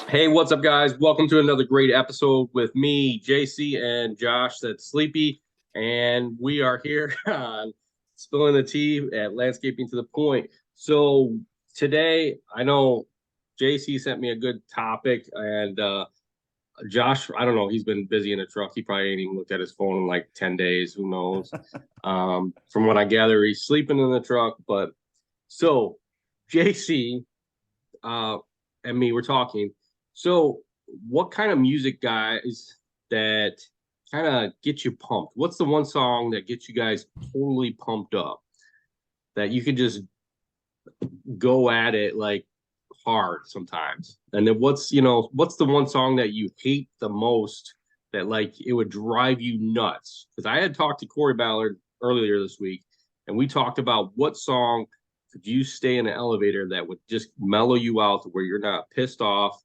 Hey, what's up, guys? Welcome to another great episode with me, JC, and Josh. That's Sleepy, and we are here on spilling the tea at Landscaping to the Point. So today, I know JC sent me a good topic, and Josh, I don't know, he's been busy in the truck. He probably ain't even looked at his phone in like 10 days. Who knows? From what I gather, he's sleeping in the truck. But so JC uh, and me were talking. So, what kind of music, guys, that kind of get you pumped? What's the one song that gets you guys totally pumped up that you can just go at it like hard sometimes? And then what's the one song that you hate the most that like it would drive you nuts? Because I had talked to Corey Ballard earlier this week, and we talked about what song could you stay in an elevator that would just mellow you out to where you're not pissed off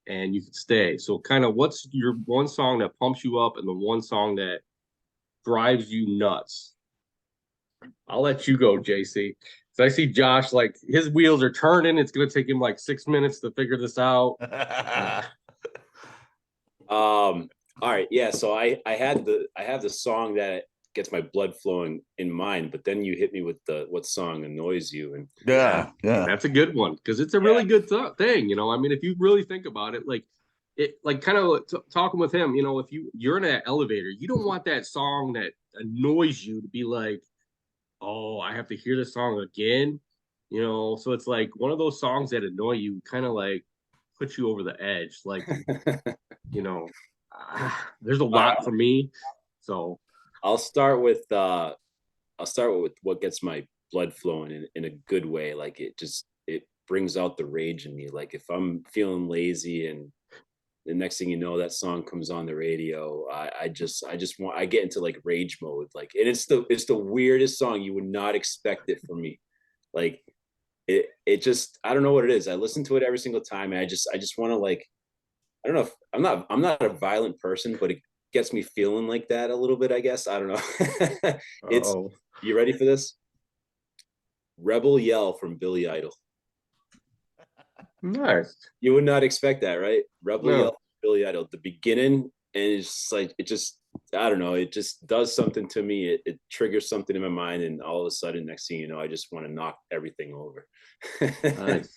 and you could stay. So kind of what's your one song that pumps you up and the one song that drives you nuts? I'll let you go, JC. So I see Josh like his wheels are turning. It's gonna take him like 6 minutes to figure this out. All right, yeah. So I have the song that gets my blood flowing in mind, but then you hit me with the what song annoys you, and Yeah, that's a good one because it's a yeah, really good thing. I mean, if you really think about it, like kind of talking with him, if you're in an elevator, you don't want that song that annoys you to be like, oh, I have to hear the song again. So it's like one of those songs that annoy you, kind of like put you over the edge. Like, you know, there's a uh, lot for me. So, I'll start with what gets my blood flowing in a good way. Like it brings out the rage in me. Like if I'm feeling lazy and the next thing you know, that song comes on the radio. I get into like rage mode. Like, and it's the weirdest song. You would not expect it from me. Like it just, I don't know what it is. I listen to it every single time, and I just want to, like, I don't know if I'm not a violent person, but it gets me feeling like that a little bit. I guess I don't know. It's oh, You ready for this? Rebel Yell from Billy Idol. nice. You would not expect that, right? Rebel Yell No, from Billy Idol. The beginning, and it's just like it just, I don't know, it just does something to me. It triggers something in my mind, and all of a sudden, next thing you know, I just want to knock everything over. nice.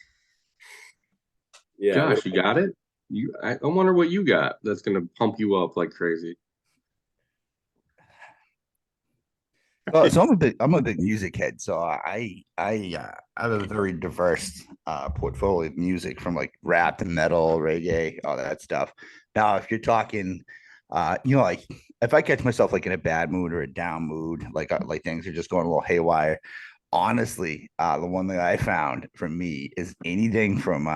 Yeah. Josh, you got it. I wonder what you got that's gonna pump you up like crazy. So I'm a big music head. So I have a very diverse portfolio of music from like rap to metal, reggae, all that stuff. Now, if you're talking, like if I catch myself like in a bad mood or a down mood, like things are just going a little haywire. Honestly, the one thing I found for me is anything from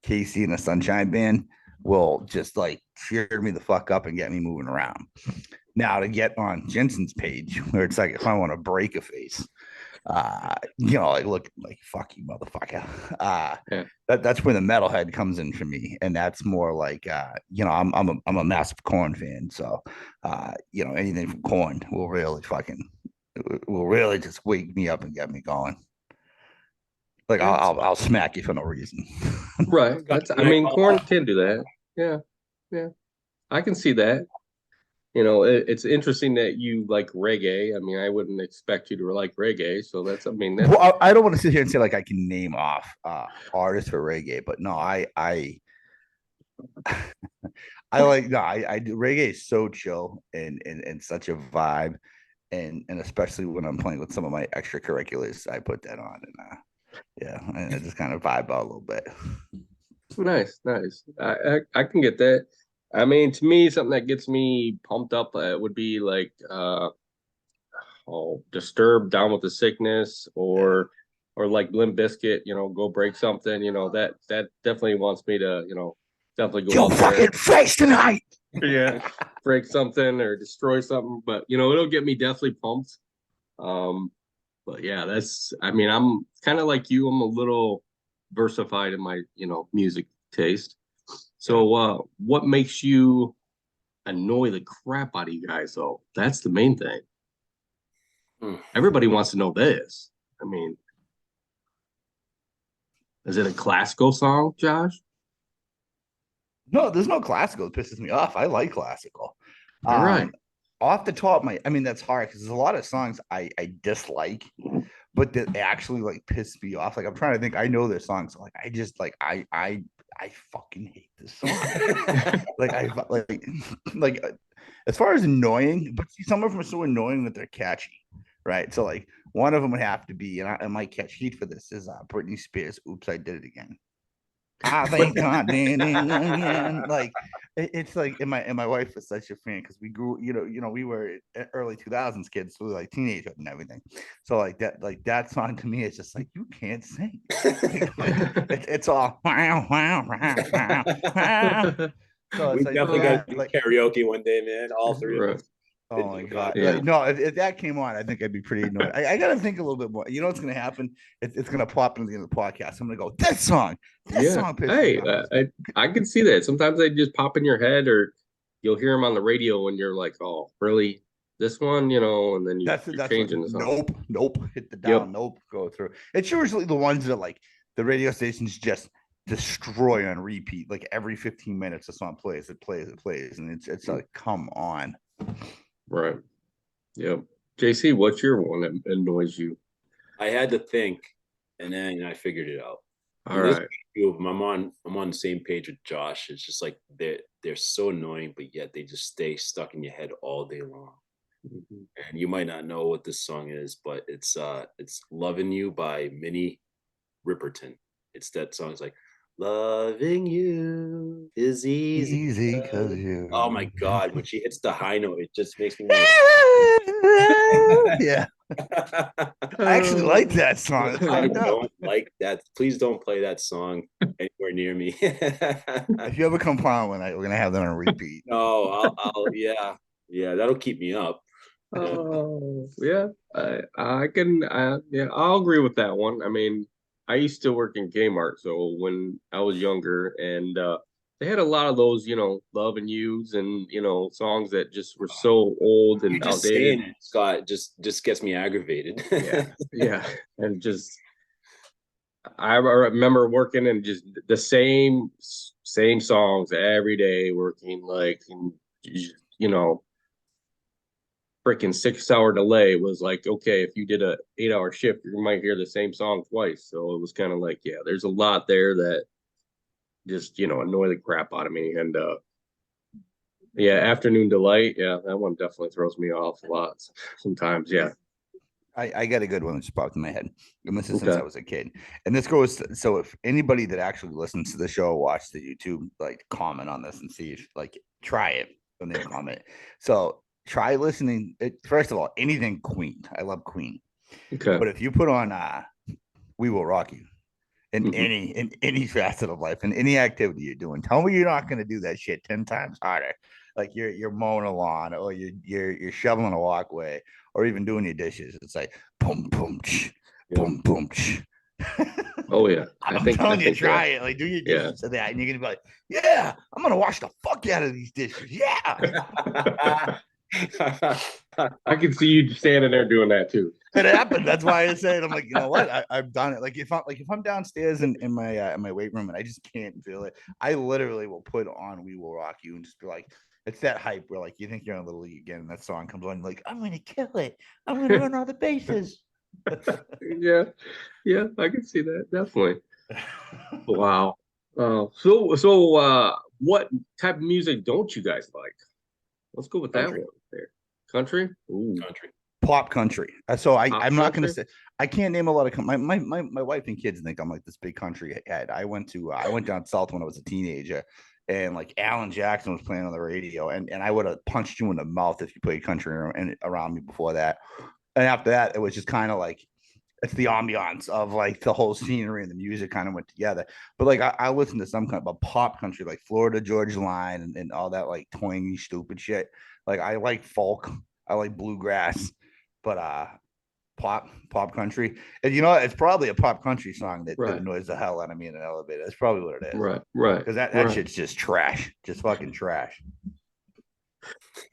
Casey and the Sunshine Band will just like cheer me the fuck up and get me moving around. Now to get on Jensen's page, where it's like if I want to break a face, like look like fuck you, motherfucker. Yeah. That's where the metalhead comes in for me, and that's more like I'm a massive Corn fan, so anything from Corn will really just wake me up and get me going. Like I'll smack you for no reason. Right. I mean, corn can do that. Yeah. Yeah. I can see that. It's interesting that you like reggae. I mean, I wouldn't expect you to like reggae. So I mean, that's, Well, I don't want to sit here and say like I can name off artists for reggae, but no, I like no, I do reggae is so chill and such a vibe, and especially when I'm playing with some of my extracurriculars, I put that on and yeah, and I just kind of vibe out a little bit. nice, nice. I can get that. I mean, to me, something that gets me pumped up would be like Disturbed, Down with the Sickness, Yeah. or like Limp Bizkit, Go Break Something, that definitely wants me to, definitely go Your out there. fucking face tonight. Yeah, break something or destroy something, but it'll get me definitely pumped. Um, but yeah, I mean, I'm kind of like you. I'm a little versified in my, music taste. Yeah. So, what makes you annoy the crap out of you guys, though? That's the main thing. Hmm. Everybody wants to know this. I mean, is it a classical song, Josh? No, there's no classical. It pisses me off. I like classical. All right. Off the top, I mean, that's hard because there's a lot of songs I dislike, but that actually like piss me off. Like I'm trying to think. I know their songs. Like I just like I fucking hate this song. like I like as far as annoying, but see, some of them are so annoying that they're catchy, right? So like one of them would have to be, and I might catch heat for this, is Britney Spears. Oops, I did it again. I think God did it again. Like it's like, and my wife was such a fan because we grew, we were early 2000s kids, so we were like teenagehood and everything. So like that song to me is just like you can't sing. It's all wow, wow, wow, wow, wow. So We it's like definitely got to do like karaoke one day, man. All three of Right. us. oh my god! Yeah. Like, no, if that came on, I think I'd be pretty annoyed. I got to think a little bit more. You know what's going to happen? It's going to pop into the end of the podcast. I'm going to go this song. This Yeah. song pisses Hey, me off. I can see that. Sometimes they just pop in your head, or you'll hear them on the radio, and you're like, "Oh, really? This one?" And then you're That's what. changing the song. Nope. Hit the Yep. down. Nope. Go through. It's usually the ones that like the radio stations just destroy on repeat. Like every 15 minutes, the song plays. It plays. It plays, and it's like, come on. Right. Yep. JC, what's your one that annoys you? I had to think, and then I figured it out. All And there's right. a few of them. I'm on the same page with Josh. It's just like they're so annoying, but yet they just stay stuck in your head all day long. Mhm. And you might not know what this song is, but it's "Loving You" by Minnie Riperton. It's that song. It's like "Loving you is easy." Easy because Oh you. my god, when she hits the high note, it just makes me want Yeah, to. I actually like that song. I I know. don't like that. Please don't play that song anywhere near me. If you ever come on one night, we're gonna have that on repeat. No, yeah, that'll keep me up. Oh, yeah. I can, yeah, I'll agree with that one. I mean, I used to work in Kmart, so when I was younger, and they had a lot of those, love and yous and songs that just were so old You and just outdated. saying it, Scott, just gets me aggravated. Yeah, yeah, and just I remember working and just the same songs every day, working like, and you know freaking 6 hour delay was like, okay, if you did a 8 hour shift, you might hear the same song twice. So it was kind of like, yeah, there's a lot there that just, annoy the crap out of me. And yeah, Afternoon Delight, yeah, that one definitely throws me off a lot sometimes. Yeah. I got a good one that just popped in my head. And this is since Okay. I was a kid. And this goes so if anybody that actually listens to the show, watch the YouTube, like comment on this and see if like try it when they comment. So try listening. First of all, anything Queen. I love Queen. Okay. But if you put on We Will Rock You in Mhm. any facet of life, in any activity you're doing, tell me you're not gonna do that shit 10 times harder. Like you're mowing a lawn or you're shoveling a walkway or even doing your dishes. It's like boom, boom, boom, boom. Oh yeah. I'm telling you, try yeah. it. Like do your Yeah. dishes to that, and you're gonna be like, yeah, I'm gonna wash the fuck out of these dishes. Yeah. I can see you standing there doing that too. It happened. That's why I said, I'm like, you know what? I've done it. Like if I'm downstairs in my weight room and I just can't feel it, I literally will put on "We Will Rock You" and just be like, it's that hype where like you think you're in a little league again, and that song comes on, you're like, I'm gonna kill it. I'm gonna run all the bases. Yeah. Yeah, I can see that. Definitely. Wow. So what type of music don't you guys like? Let's go with that Country. one there. Country? Ooh. Country. Pop country. So Pop I'm not gonna country? say I can't name a lot of my wife and kids think I'm like this big country head. I went down south when I was a teenager, and like Alan Jackson was playing on the radio, and I would have punched you in the mouth if you played country around me before that. And after that, it was just kind of like it's the ambiance of like the whole scenery and the music kind of went together. But like I listen to some kind of a pop country like Florida Georgia Line and all that like twangy stupid shit. Like I like folk, I like bluegrass, but pop country. And you know it's probably a pop country song that Right. annoys the hell out of me in an elevator. That's probably what it is. Right. Because that shit's just trash, just fucking trash.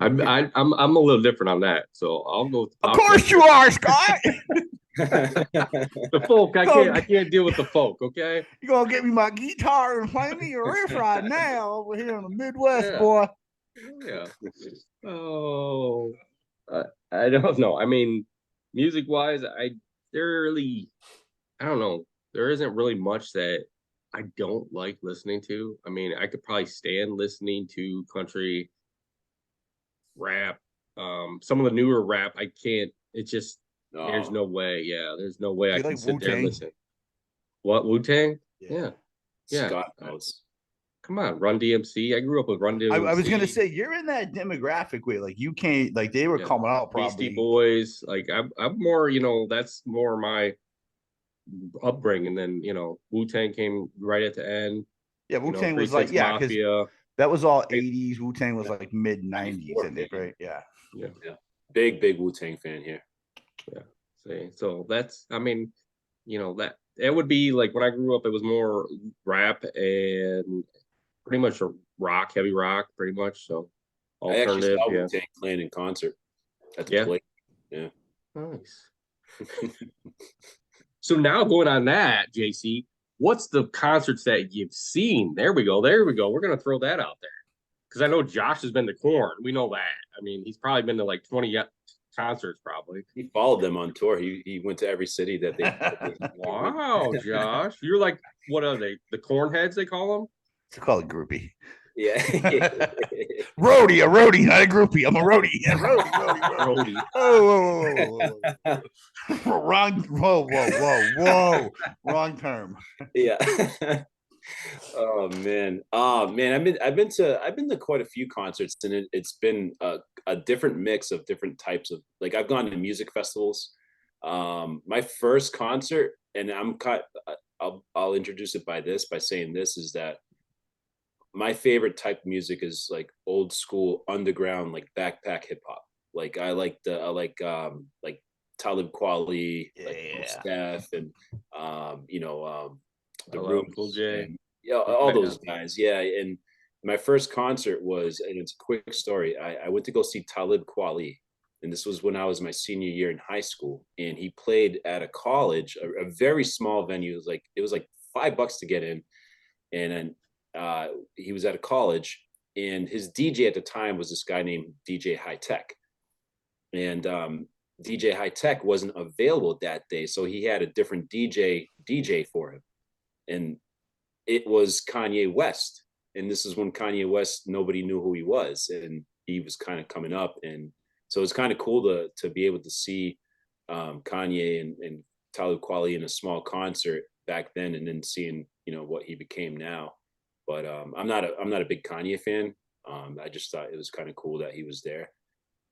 I'm a little different on that, so I'll go with the Of pop course culture. you are, Scott. The folk, Go, I can't deal with the folk. Okay. you gonna get me my guitar and play me a riff right now over here in the Midwest, Yeah. boy. Yeah. Oh, I don't know. I mean, music wise, there really, I don't know. There isn't really much that I don't like listening to. I mean, I could probably stand listening to country rap. Some of the newer rap, I can't. It's just there's Oh, no way. Yeah, there's no way Do I you can like sit there and Wu-Tang? listen. What, Wu-Tang? Yeah. Yeah, yeah. Scott knows. Come on, Run DMC. I grew up with Run I was gonna DMC. say you're in that demographic way. Like you can't like they were Yeah, coming out Beastie probably. Boys. Like I'm more. That's more my upbringing. Than Wu-Tang came right at the end. Yeah, Wu-Tang Three was like, Six yeah, because Mafia. that was all Big, 80s. Wu-Tang was Yeah, like mid 90s, 94 in it, fan. right? Yeah. yeah, Yeah. Big Wu-Tang fan here. yeah. See, so that's. I mean, that it would be like when I grew up. It was more rap and pretty much a rock, heavy rock, pretty much. So I actually alternative, saw yeah, Wu-Tang playing in concert at the yeah, play. Yeah. nice. So now going on that, JC, what's the concerts that you've seen? There we go. There we go. We're gonna throw that out there because I know Josh has been to Corn. We know that. I mean, he's probably been to like 20 concerts, probably. He followed them on tour. He went to every city that they went. Wow, Josh, you're like, what are they? The Corn heads they call them? It's called a groupie. Yeah. Roadie, a roadie, not a groupie. I'm a roadie. Yeah, roadie, roadie, roadie. Brody. Oh, wrong. Whoa. Wrong term. Yeah. Oh man. I've been to quite a few concerts, and it's been a different mix of different types of, like, I've gone to music festivals. My first concert, and I'll introduce it by saying this, is that my favorite type of music is like old school underground, like backpack hip hop. Like like Talib Kweli, like Yeah. Steph, and the LL Roots, Cool J. and yeah, all those guys. Yeah, and my first concert was, and it's a quick story. I went to go see Talib Kweli, and this was when I was my senior year in high school, and he played at a college, a very small venue. It was like $5 to get in, and then he was at a college, and his DJ at the time was this guy named DJ High Tech, and DJ High Tech wasn't available that day, so he had a different DJ for him, and it was Kanye West. And this is when Kanye West, nobody knew who he was, and he was kind of coming up, and so it's kind of cool to be able to see Kanye and Talib Kweli in a small concert back then, and then seeing what he became now. But I'm not a big Kanye fan. I just thought it was kind of cool that he was there.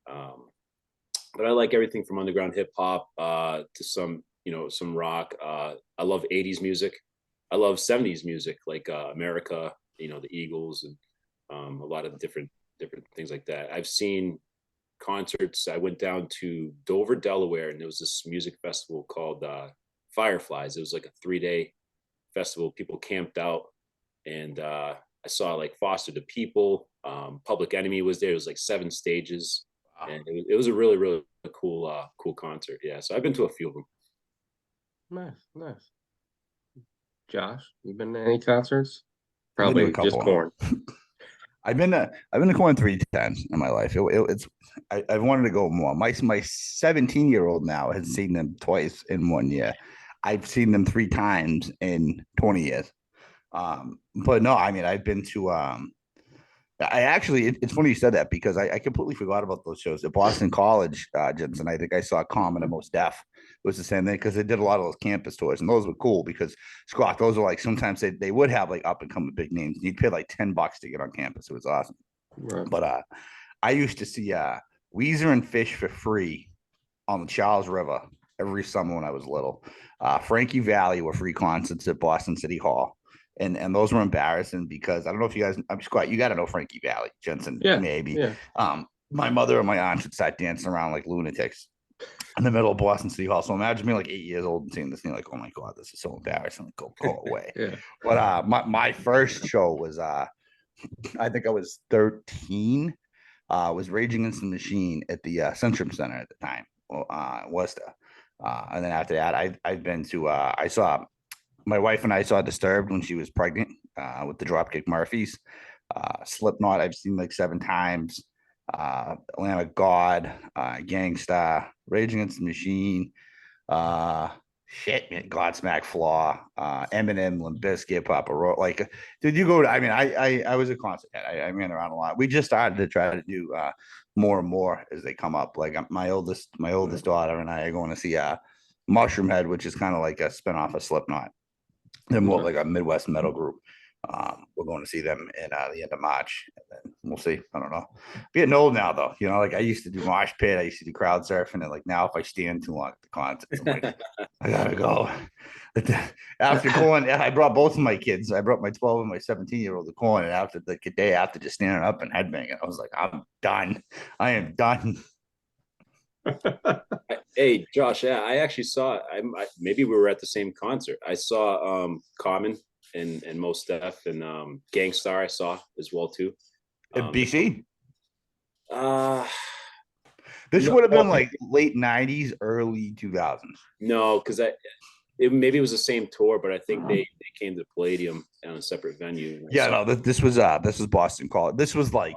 But I like everything from underground hip hop to some rock. I love 80s music. I love 70s music, like America, the Eagles, and a lot of different things like that. I've seen concerts. I went down to Dover, Delaware, and there was this music festival called Fireflies. It was like a 3-day festival. People camped out, and I saw like Foster the People. Public Enemy was there. It was like 7 stages, and it was a really, really cool concert. Yeah, so I've been to a few of them. Nice. Josh, you been to any concerts? I've been to Probably a just couple. Corn. I've been to Corn 3 times in my life. I wanted to go more. My 17-year-old now has seen them twice in 1 year. I've seen them 3 times in 20 years. But no, I mean, I've been to it's funny you said that, because I completely forgot about those shows at Boston College, Jensen. I think I saw Common and Most Def. It was the same thing, because they did a lot of those campus tours, and those were cool because, Scott, those are like, sometimes they would have like up and coming big names. You'd pay like $10 to get on campus. It was awesome. Right. But I used to see Weezer and Fish for free on the Charles River every summer when I was little. Frankie Valli were free concerts at Boston City Hall. And those were embarrassing, because I don't know if you guys, I'm Scott, you got to know Frankie Valli, Jensen, Yeah, maybe. yeah. My mother and my aunt would start dancing around like lunatics in the middle of Boston City Hall. So imagine being like 8 years old and seeing this thing, like, oh my God, this is so embarrassing. Like, go away. Yeah. But my first show was I think I was 13. was Rage Against the Machine at the Centrum Center at the time, Worcester. And then after that, I've been to I saw my wife and I saw Disturbed when she was pregnant with the Dropkick Murphys. Slipknot I've seen like 7 times. Lamb of God, Gangstar, Rage Against the Machine, shit, man, Godsmack Flaw, Eminem, Limp Bizkit, Papa Roach. Like, did you go to? I mean, I was a concert head. I ran around a lot. We just started to try to do more and more as they come up. Like my oldest daughter and I are going to see Mushroom Head, which is kind of like a spinoff of Slipknot. They're more like a Midwest metal group. We're going to see them in the end of March, and then we'll see. I don't know. I'm getting old now, though. You know, like I used to do mosh pit, I used to do crowd surfing, and like now, if I stand too long at the concerts, I'm like, I gotta go. After going, I brought both of my kids. I brought my 12 and my 17-year-old to Corn, and after the day after just standing up and headbanging, I was like, I'm done. I am done. Hey, Josh, yeah, I actually saw. Maybe we were at the same concert. I saw Common and Mos Def and Gangstar. I saw as well too. BC. This No, would have been like late 90s, early 2000s. No, because maybe it was the same tour, but I think they came to Palladium on a separate venue. Yeah, no, this was Boston College. This was like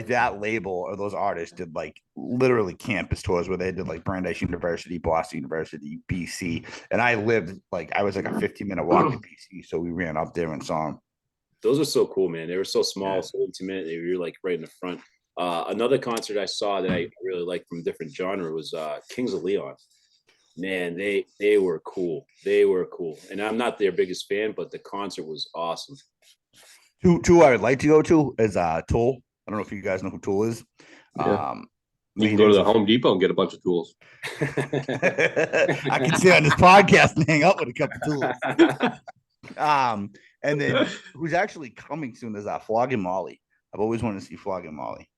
that label or those artists did like literally campus tours where they did like Brandeis University, Boston University, BC. And I lived like I was like a 15-minute walk to BC. So we ran up there and saw them. Those are so cool, man. They were so small, so intimate. They were like right in the front. Another concert I saw that I really liked from a different genre was Kings of Leon. Man, they were cool. They were cool. And I'm not their biggest fan, but the concert was awesome. Two I would like to go to is Tool. I don't know if you guys know who Tool is. Yeah. You can go to the Home Depot and get a bunch of tools. I can sit on this podcast and hang out with a couple of tools. And then who's actually coming soon is Flogging Molly. I've always wanted to see Flogging Molly.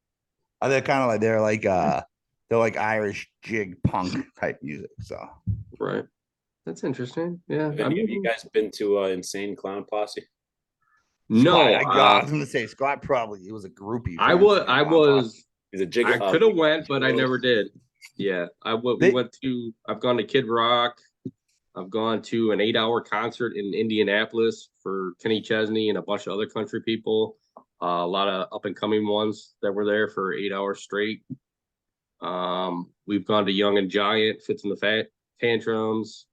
They're kind of like they're like Irish jig punk type music. So right, that's interesting. Yeah, have you guys been to Insane Clown Posse? No, I was gonna say Scott probably it was a groupie. I was. He's a jig. I could have went, but I never did. Yeah, we went to. I've gone to Kid Rock. I've gone to an 8-hour concert in Indianapolis for Kenny Chesney and a bunch of other country people. A lot of up and coming ones that were there for 8 hours straight. We've gone to Young and Giant, Fits in the Tantrums.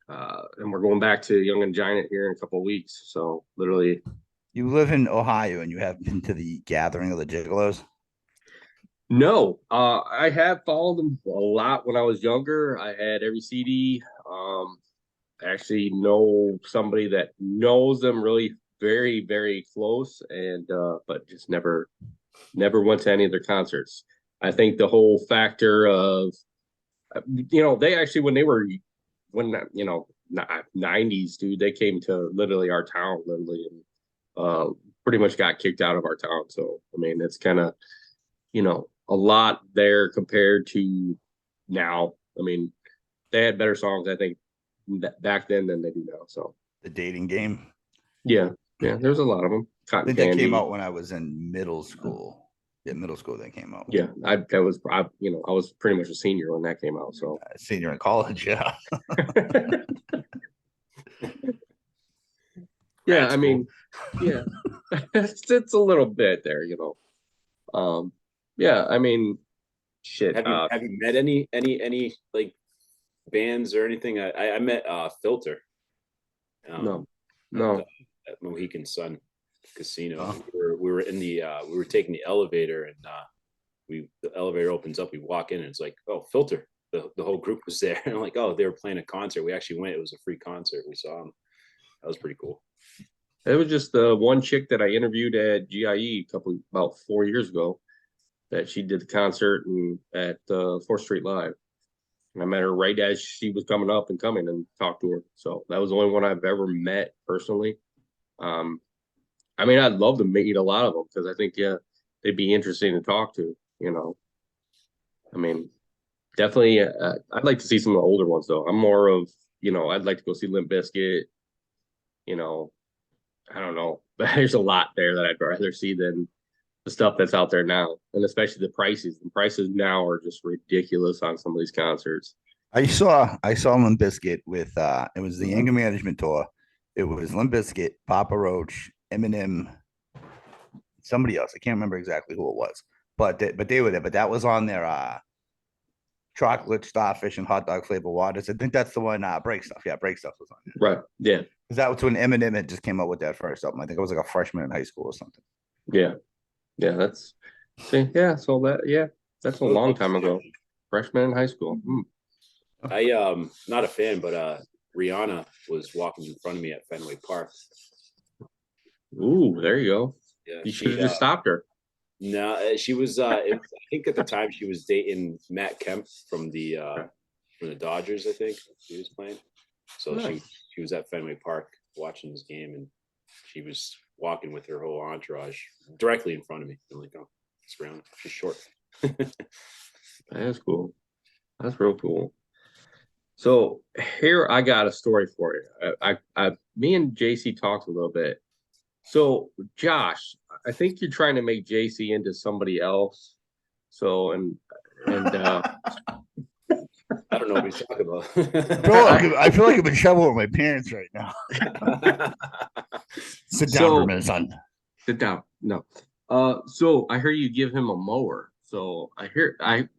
And we're going back to Young and Giant here in a couple of weeks. So literally, you live in Ohio and you haven't been to the Gathering of the Gigolos? No, I have followed them a lot when I was younger. I had every CD. I actually know somebody that knows them really very, very close, and but just never went to any of their concerts. I think the whole factor of, they actually when 90s, dude, they came to literally our town, literally, and pretty much got kicked out of our town. So I mean, it's kind of, a lot there compared to now. I mean, they had better songs, I think, back then than they do now. So the Dating Game. Yeah, there's a lot of them. I think that came out when I was in middle school. Yeah, middle school that came out. Yeah, I was pretty much a senior when that came out. So senior in college, yeah. Yeah, I mean, yeah, it's a little bit there, Yeah, I mean, shit. Have you met any like bands or anything? I met Filter. No. At Mohegan Sun Casino. Oh. We were in the we were taking the elevator, and the elevator opens up. We walk in, and it's like, oh, Filter. The whole group was there, and I'm like, oh, they were playing a concert. We actually went. It was a free concert. We saw them. That was pretty cool. It was just the one chick that I interviewed at GIE about 4 years ago, that she did the concert at 4th Street Live. And I met her right as she was coming up and talked to her. So that was the only one I've ever met personally. I mean, I'd love to meet a lot of them because I think, they'd be interesting to talk to, I mean, definitely, I'd like to see some of the older ones, though. I'm more of, I'd like to go see Limp Bizkit, I don't know. But there's a lot there that I'd rather see than the stuff that's out there now, and especially the prices. The prices now are just ridiculous on some of these concerts. I saw Limp Bizkit with it was the anger management tour. It was Limp Bizkit, Papa Roach, Eminem, somebody else. I can't remember exactly who it was, but they were there. But that was on their chocolate starfish and hot dog flavor waters. I think that's the one. Break Stuff. Yeah, Break Stuff was on there. Right. Yeah. Because that was when Eminem had just came out with that first album. I think I was like a freshman in high school or something. Yeah. Yeah. That's yeah. So that's a long time ago. Freshman in high school. Not a fan, but Rihanna was walking in front of me at Fenway Park. Ooh, there you go. Yeah, you should have just stopped her. No, she was. I think at the time she was dating Matt Kemp from the Dodgers. I think he was playing. So Nice. she was at Fenway Park watching this game, and she was walking with her whole entourage directly in front of me. I'm like, oh, it's Rihanna. She's short. That's cool. That's real cool. So here I got a story for you. Me and JC talked a little bit. So Josh, I think you're trying to make JC into somebody else. So and I don't know what he's talking about. I feel like I'm in trouble with my parents right now. Sit down for a minute, son. Sit down. No. So I heard you give him a mower. So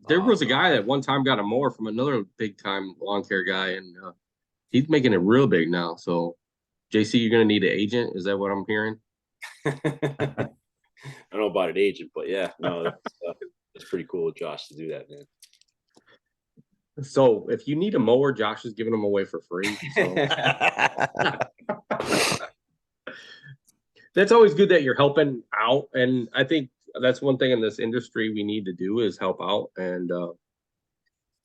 there was a guy that one time got a mower from another big time lawn care guy, and he's making it real big now. So JC, you're gonna need an agent. Is that what I'm hearing? I don't know about an agent, but yeah, no, that's pretty cool of Josh to do that, man. So if you need a mower, Josh is giving them away for free. So. That's always good that you're helping out, and I think that's one thing in this industry we need to do is help out. And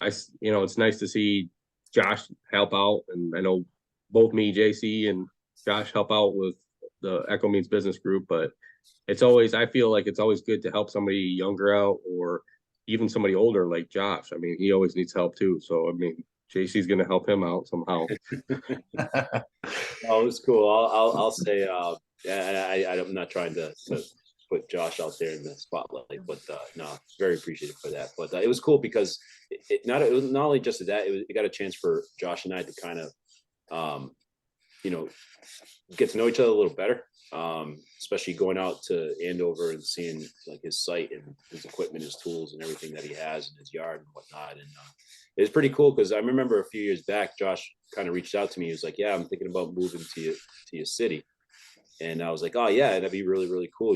it's nice to see Josh help out, and I know both me, JC, and Josh help out with the Echo Means Business Group. But I feel like it's always good to help somebody younger out, or even somebody older like Josh. I mean, he always needs help too. So I mean, JC's going to help him out somehow. Oh, it's cool. I'll say. I'm not trying to put Josh out there in the spotlight, but no, very appreciative for that. But it was cool because it was not only just that, it got a chance for Josh and I to kind of, get to know each other a little better. Especially going out to Andover and seeing like his site and his equipment, his tools, and everything that he has in his yard and whatnot. And it's pretty cool because I remember a few years back, Josh kind of reached out to me. He was like, "Yeah, I'm thinking about moving to your city." And I was like, "Oh yeah, that'd be really, really cool,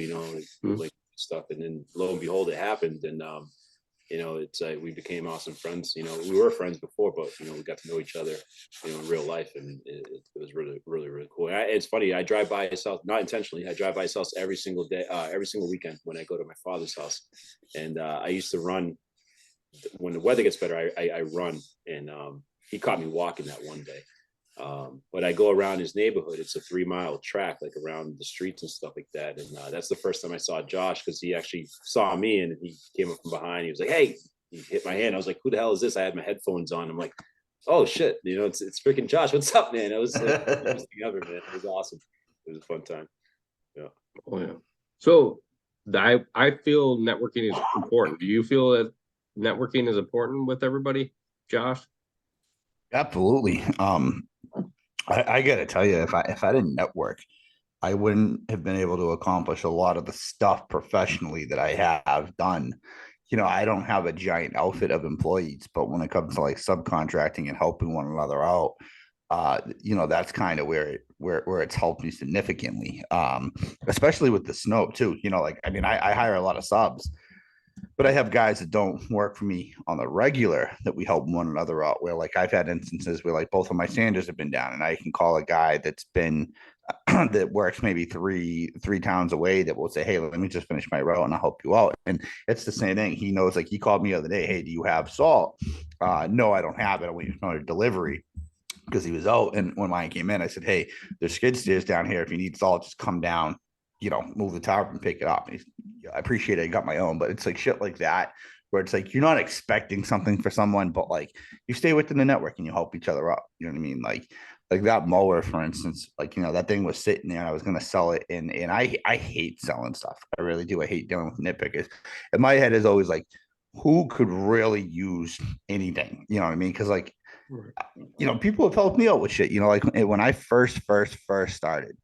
like stuff." And then lo and behold, it happened. And it's we became awesome friends. We were friends before, but we got to know each other, in real life, and it was really, really, really cool. And it's funny. I drive by his house, not intentionally. I drive by his house every single day, every single weekend when I go to my father's house. And I used to run when the weather gets better. I run, and he caught me walking that one day. But I go around his neighborhood. It's a 3-mile track, like around the streets and stuff like that. And that's the first time I saw Josh, because he actually saw me and he came up from behind. He was like, "Hey," he hit my hand. I was like, "Who the hell is this?" I had my headphones on. I'm like, "Oh shit, it's freaking Josh. What's up, man?" It was ever, man. It was awesome. It was a fun time. Yeah. Oh yeah. So I feel networking is important. Do you feel that networking is important with everybody, Josh? Absolutely. I gotta tell you, if I didn't network, I wouldn't have been able to accomplish a lot of the stuff professionally that I have done. I don't have a giant outfit of employees, but when it comes to like subcontracting and helping one another out, that's kind of where it's helped me significantly. Especially with the snow too. I hire a lot of subs, but I have guys that don't work for me on the regular that we help one another out. Where like I've had instances where like both of my sanders have been down, and I can call a guy that's been that works maybe three towns away that will say, "Hey, let me just finish my row and I'll help you out." And it's the same thing. He knows, like he called me the other day, "Hey, do you have salt?" No, I don't have it. I'm waiting for a delivery because he was out. And when mine came in, I said, "Hey, there's skid steers down here. If you need salt, just come down, move the tower and pick it up." And I appreciate it. I got my own, but it's like shit like that where it's like you're not expecting something for someone, but like you stay within the network and you help each other up. You know what I mean? Like like that mower, for instance, like, you know, that thing was sitting there and I was going to sell it. And I hate selling stuff. I really do. I hate dealing with nitpickers. In my head is always like, who could really use anything? You know what I mean? Cause like, you know, people have helped me out with shit, you know, like when I first started,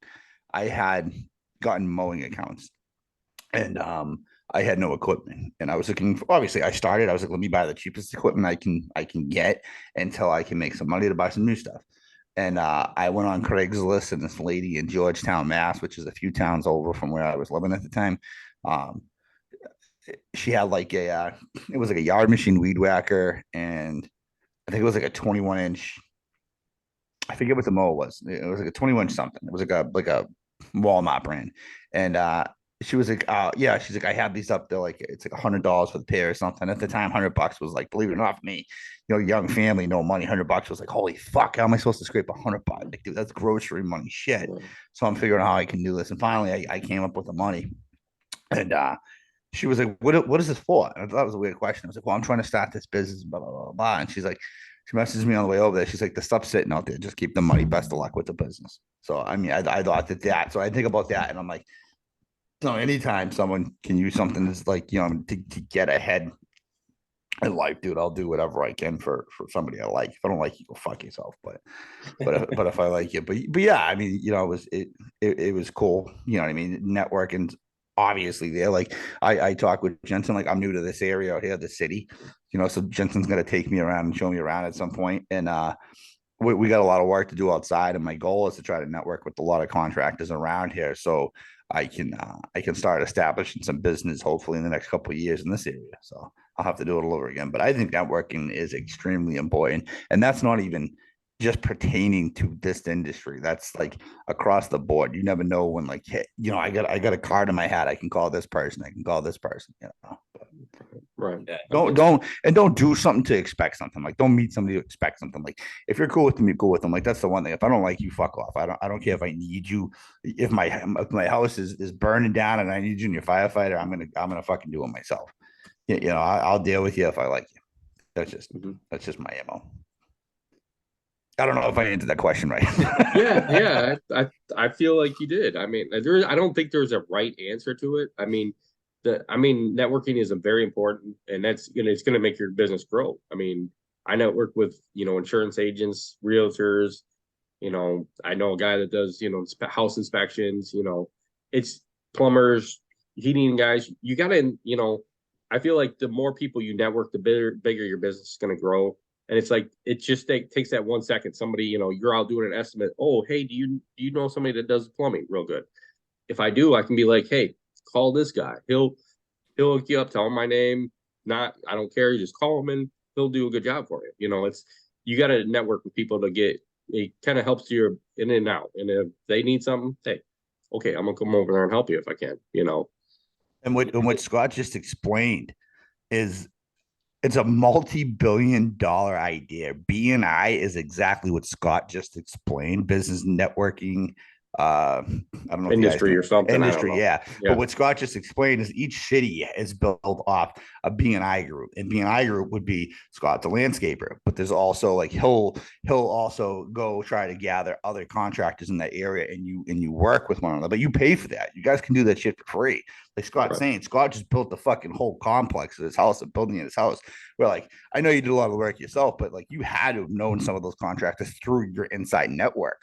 I had gotten mowing accounts and I had no equipment and I was looking for, obviously I started, I was like, let me buy the cheapest equipment I can get until I can make some money to buy some new stuff. And I went on Craigslist and this lady in Georgetown, Mass, which is a few towns over from where I was living at the time. Um, she had like it was like a yard machine weed whacker, and I think it was like a 21-inch. I forget what the mower was. It was like a 21 something. It was like a Walmart brand. And she was like, yeah, she's like, I have these up there, like it's like $100 for the pair or something. At the time, $100 was like, believe it or not, for me, you know, young family, no money, $100 was like, holy fuck, how am I supposed to scrape $100? Like, dude, that's grocery money shit. So I'm figuring out how I can do this. And finally I came up with the money. And she was like, what is this for? And I thought it was a weird question. I was like, well, I'm trying to start this business, blah, blah, blah, blah. And she's like, she messaged me on the way over there. She's like, the stuff's sitting out there. Just keep the money. Best of luck with the business. So, I mean, I thought that. So I think about that and I'm like, so anytime someone can use something that's like, you know, to get ahead in life, dude, I'll do whatever I can for somebody I like. If I don't like you, go fuck yourself. But if I like you, but yeah, I mean, you know, it was cool. You know what I mean? Networking obviously there. Like I talk with Jensen, like I'm new to this area out here, the city, you know, so Jensen's gonna take me around and show me around at some point. And we got a lot of work to do outside, and my goal is to try to network with a lot of contractors around here, so I can start establishing some business hopefully in the next couple of years in this area. So I'll have to do it all over again. But I think networking is extremely important, and that's not even just pertaining to this industry. That's like across the board. You never know when, like, hey, you know, I got a card in my hat. I can call this person. I can call this person. You know. Right. Yeah. Don't do something to expect something. Like, don't meet somebody to expect something. Like, if you're cool with them, you're cool with them. Like, that's the one thing. If I don't like you, fuck off. I don't care if I need you. If my house is burning down and I need you and you're a firefighter, I'm gonna fucking do it myself. You know, I'll deal with you if I like you. That's just my MO. I don't know if I answered that question right. Yeah. I feel like you did. I mean, I don't think there's a right answer to it. I mean, networking is a very important, and that's it's gonna make your business grow. I mean, I network with insurance agents, realtors. I know a guy that does house inspections. It's plumbers, heating guys. You gotta I feel like the more people you network, the bigger your business is gonna grow. And it's like it just takes that 1 second. Somebody, you're out doing an estimate. Oh, hey, do you know somebody that does plumbing real good? If I do, I can be like, hey, call this guy. He'll hook you up, tell him my name. I don't care. You just call him and he'll do a good job for you. You got to network with people to get. It kind of helps you in and out. And if they need something, hey, okay, I'm gonna come over there and help you if I can. And what Scott just explained is it's a multi-billion-dollar idea. BNI is exactly what Scott just explained. Business networking. I don't know industry or something. Industry, yeah. But what Scott just explained is each city is built off a BNI group, and BNI group would be Scott the landscaper. But there's also like he'll also go try to gather other contractors in that area, and you work with one another. But you pay for that. You guys can do that shit for free. Like Scott's saying, Scott just built the fucking whole complex of his house, a building in his house. Where like I know you did a lot of the work yourself, but like you had to have known some of those contractors through your inside network.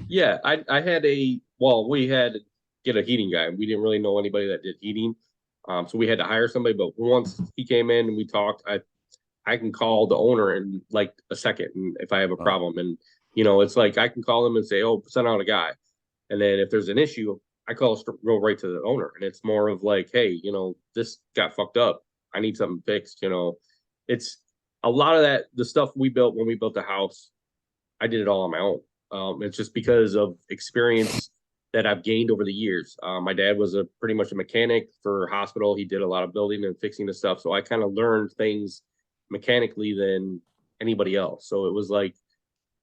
Yeah. I had we had to get a heating guy. We didn't really know anybody that did heating. So we had to hire somebody, but once he came in and we talked, I can call the owner in like a second, and if I have a problem, and it's like I can call him and say, "Oh, send out a guy," and then if there's an issue, I go right to the owner, and it's more of like, "Hey, this got fucked up. I need something fixed." It's a lot of that. The stuff we built when we built the house, I did it all on my own. It's just because of experience that I've gained over the years. My dad was pretty much a mechanic for a hospital. He did a lot of building and fixing the stuff. So I kind of learned things mechanically than anybody else. So it was like,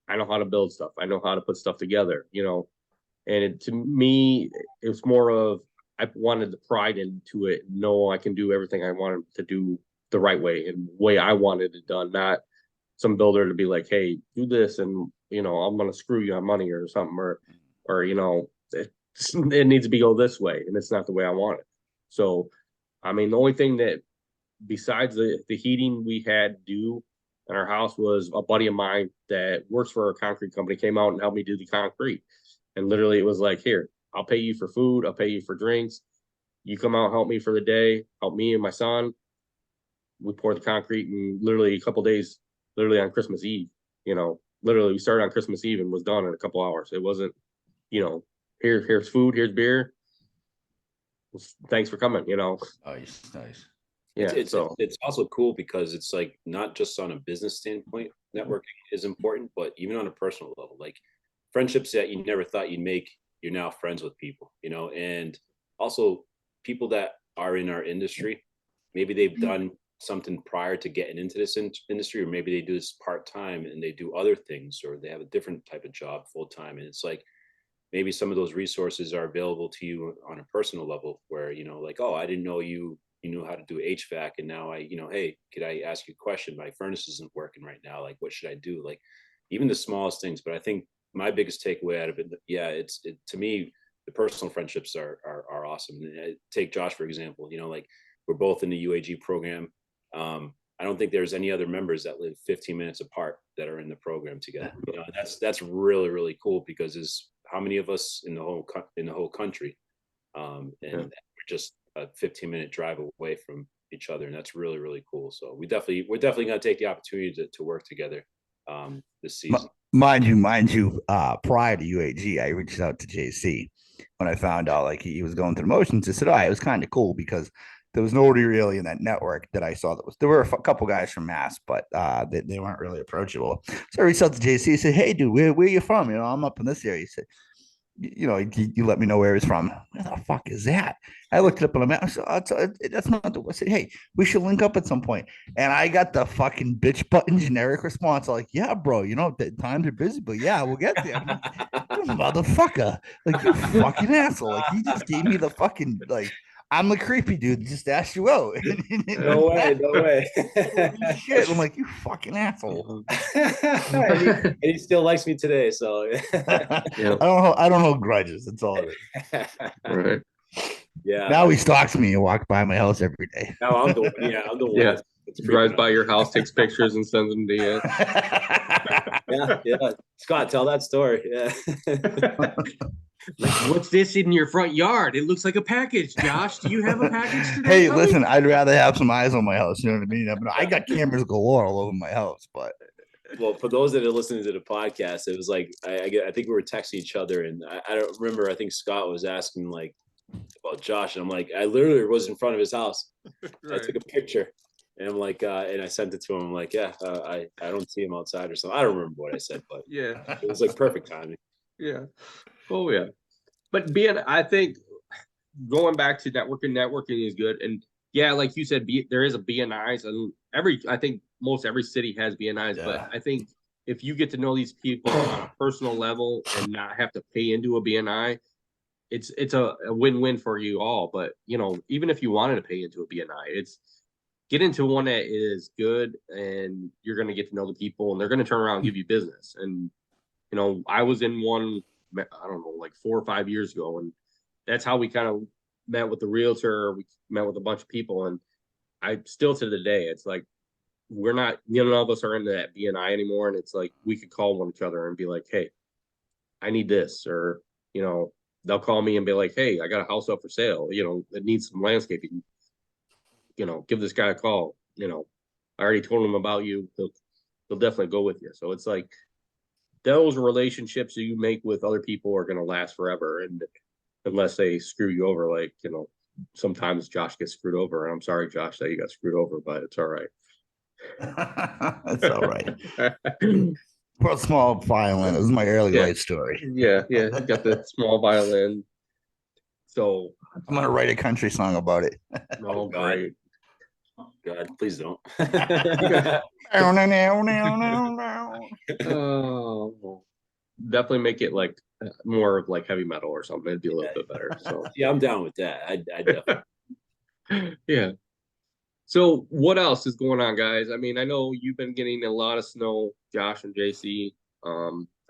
I know how to build stuff. I know how to put stuff together, to me, it was more of, I wanted the pride into it. No, I can do everything I wanted to do the right way and the way I wanted it done, not some builder to be like, hey, do this and I'm gonna screw you on money or something, or it needs to be go this way, and it's not the way I want it. So, I mean, the only thing that besides the heating we had do in our house was a buddy of mine that works for a concrete company came out and helped me do the concrete. And literally it was like, here, I'll pay you for food, I'll pay you for drinks. You come out, help me for the day, help me and my son. We poured the concrete in literally a couple days, literally on Christmas Eve. Literally we started on Christmas Eve and was done in a couple hours. It wasn't, here's food, here's beer. Thanks for coming, Nice, nice. Yeah, it's also cool because it's like not just on a business standpoint, networking is important, but even on a personal level, like friendships that you never thought you'd make, you're now friends with people, and also people that are in our industry, maybe they've done something prior to getting into this industry, or maybe they do this part-time and they do other things, or they have a different type of job full-time, and it's like maybe some of those resources are available to you on a personal level where like, oh, I didn't know you knew how to do HVAC, and now hey, could I ask you a question? My furnace isn't working right now, like what should I do? Like even the smallest things. But I think my biggest takeaway out of it, to me, the personal friendships are awesome. Take Josh for example, like we're both in the UAG program. I don't think there's any other members that live 15 minutes apart that are in the program together. That's really, really cool, because there's how many of us in the whole country, and we're just a 15-minute drive away from each other, and that's really, really cool. So we're definitely going to take the opportunity to work together this season. Mind you, prior to UAG, I reached out to JC when I found out like he was going through the motions. I said, it was kind of cool because there was nobody really in that network that I saw there were a couple guys from Mass, but they weren't really approachable. So I reached out to JC. I said, hey, dude, where are you from? I'm up in this area. He said, you let me know where he's from. Where the fuck is that? I looked it up on the map. I said, that's not the. I said, hey, we should link up at some point. And I got the fucking bitch button generic response, like, yeah, bro, the times are busy, but yeah, we'll get there. I'm like, you motherfucker, like you fucking asshole. Like he just gave me the fucking like. I'm the creepy dude that just asked you out. No way. Shit. I'm like, you fucking asshole. and he still likes me today, so I don't hold grudges. That's all it is. Right. Yeah. Now he stalks me and walks by my house every day. Now I'm the one. Yeah. Drives by your house, takes pictures, and sends them to you. Yeah. Scott, tell that story. Yeah. Like, what's this in your front yard? It looks like a package. Josh, do you have a package today? Hey, listen, I'd rather have some eyes on my house. You know what I mean? I got cameras galore all over my house, but. Well, for those that are listening to the podcast, it was like I think we were texting each other, and I don't remember. I think Scott was asking like about Josh, and I'm like, I literally was in front of his house. Right. I took a picture, and I'm like, and I sent it to him. I'm like, I don't see him outside or something. I don't remember what I said, but yeah, it was like perfect timing. Yeah. Oh yeah. But I think going back to networking is good. And yeah, like you said, there is a BNIs, and I think most every city has BNIs. But I think if you get to know these people on a personal level and not have to pay into a BNI, it's a win-win for you all. But even if you wanted to pay into a BNI, get into one that is good, and you're going to get to know the people, and they're going to turn around and give you business. And I was in one, I don't know, like 4 or 5 years ago, and that's how we kind of met with the realtor. We met with a bunch of people, and I still to the day, it's like we're not, none of us are into that BNI anymore, and it's like we could call one other and be like, hey, I need this, or they'll call me and be like, hey, I got a house up for sale, it needs some landscaping, give this guy a call. I already told him about you. He'll definitely go with you. So it's like those relationships that you make with other people are going to last forever, and unless they screw you over, like sometimes Josh gets screwed over, and I'm sorry, Josh, that you got screwed over, but it's all right. That's all right. For a small violin, it was my early life story. Yeah, got the small violin. So I'm gonna write a country song about it. Oh, great. God, please don't. Oh, definitely make it like more of like heavy metal or something. It'd be a little bit better. So yeah, I'm down with that. I definitely. Yeah. So what else is going on, guys? I mean, I know you've been getting a lot of snow, Josh and JC.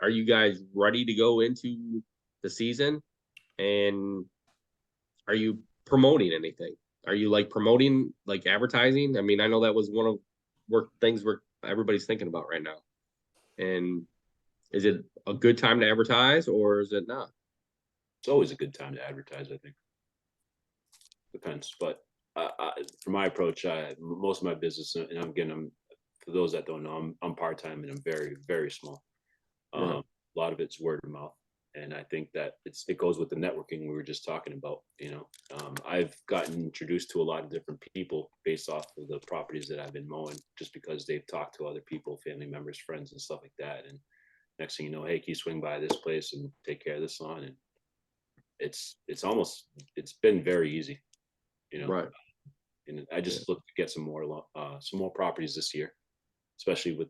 are you guys ready to go into the season? And are you promoting anything? Are you like promoting, like advertising? I mean, I know that was one of things where everybody's thinking about right now. And is it a good time to advertise or is it not? It's always a good time to advertise, I think. Depends, but for my approach, most of my business, and I'm for those that don't know, I'm part time and I'm very very small. Right. A lot of it's word of mouth, and I think that it goes with the networking we were just talking about. I've gotten introduced to a lot of different people based off of the properties that I've been mowing, just because they've talked to other people, family members, friends, and stuff like that. And next thing you know, hey, can you swing by this place and take care of this lawn? And it's been very easy, you know. Right. And I just look to get some more properties this year, especially with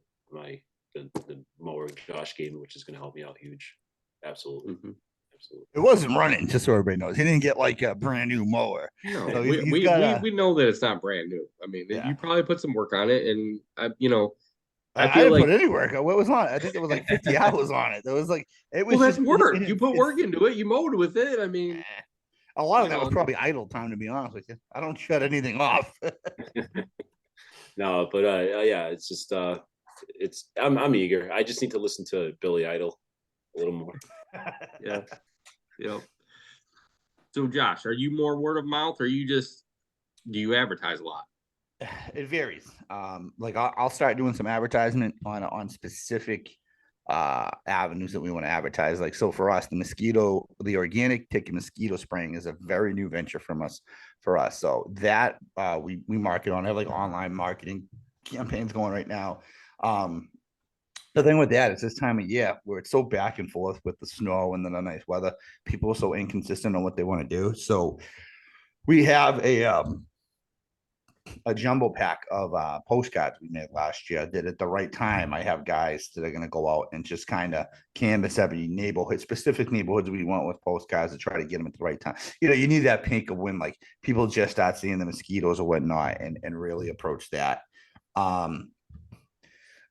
the mower Josh gave me, which is going to help me out huge. Absolutely. Mm-hmm. Absolutely. It wasn't running, just so everybody knows. He didn't get like a brand new mower. No, So we got we know that it's not brand new. I mean, Yeah. you probably put some work on it, and I I feel didn't like, put any work. What was on it? I think there was like 50 hours on it. It was like it was well, that's just work. You put work into it. You mowed with it. I mean, a lot of that was probably idle time, to be honest with you. I don't shut anything off. No, but yeah, it's just I'm eager. I just need to listen to Billy Idol a little more. yeah, yeah. So, Josh, are you more word of mouth, or do you advertise a lot? It varies. Like I'll start doing some advertisement on specific avenues that we want to advertise. Like, so for us, the organic tick mosquito spraying is a very new venture for us. So that we market on. I have like online marketing campaigns going right now. The thing with that is this time of year where it's so back and forth with the snow and then the nice weather, people are so inconsistent on what they want to do. So we have a jumbo pack of postcards we made last year that at the right time I have guys that are going to go out and just kind of canvas every neighborhood, specific neighborhoods we want with postcards to try to get them at the right time. You need that pink of when like people just start seeing the mosquitoes or whatnot and really approach that.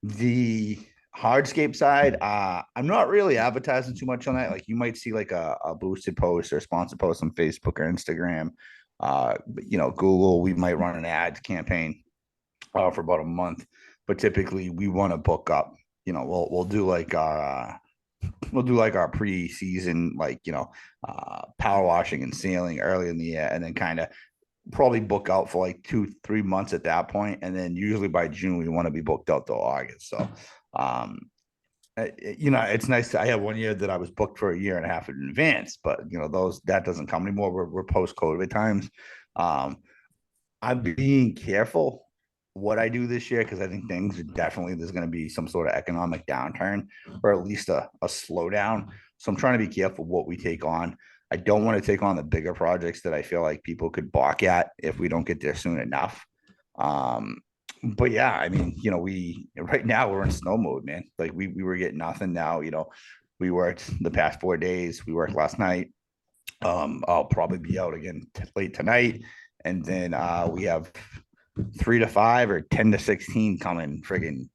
The hardscape side, I'm not really advertising too much on that. Like you might see like a boosted post or sponsored post on Facebook or Instagram. Google, we might run an ads campaign for about a month, but typically we want to book up. We'll do like our pre-season, power washing and sealing early in the year, and then kind of probably book out for like 2-3 months at that point, and then usually by June we want to be booked out till August. So it's nice. I had one year that I was booked for a year and a half in advance, but that doesn't come anymore. We're post-COVID times. I'm being careful what I do this year because I think there's going to be some sort of economic downturn or at least a slowdown. So I'm trying to be careful what we take on. I don't want to take on the bigger projects that I feel like people could balk at if we don't get there soon enough. But yeah, I mean, we right now we're in snow mode, man. Like we were getting nothing now. We worked the past 4 days. We worked last night. I'll probably be out again late tonight, and then we have 3 to 5 or 10 to 16 coming friggin'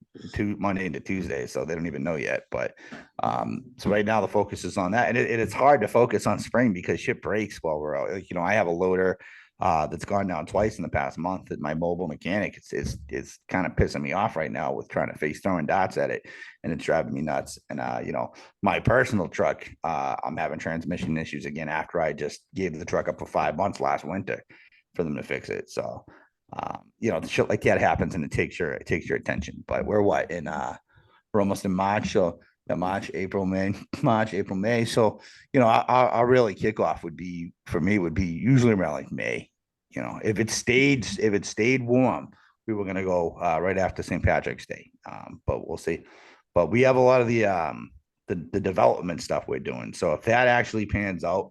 Monday into Tuesday, so they don't even know yet. But so right now the focus is on that, and it's hard to focus on spring because shit breaks while we're out. Like, I have a loader that's gone down twice in the past month that my mobile mechanic it's kind of pissing me off right now with trying to face throwing dots at it, and it's driving me nuts. And my personal truck, I'm having transmission issues again after I just gave the truck up for 5 months last winter for them to fix it. So shit like that happens and it takes your attention. But we're we're almost in March, so March, April, May. So, our really kickoff would be usually around like May. If it stayed warm, we were gonna go right after St. Patrick's Day. But we'll see. But we have a lot of the development stuff we're doing. So if that actually pans out,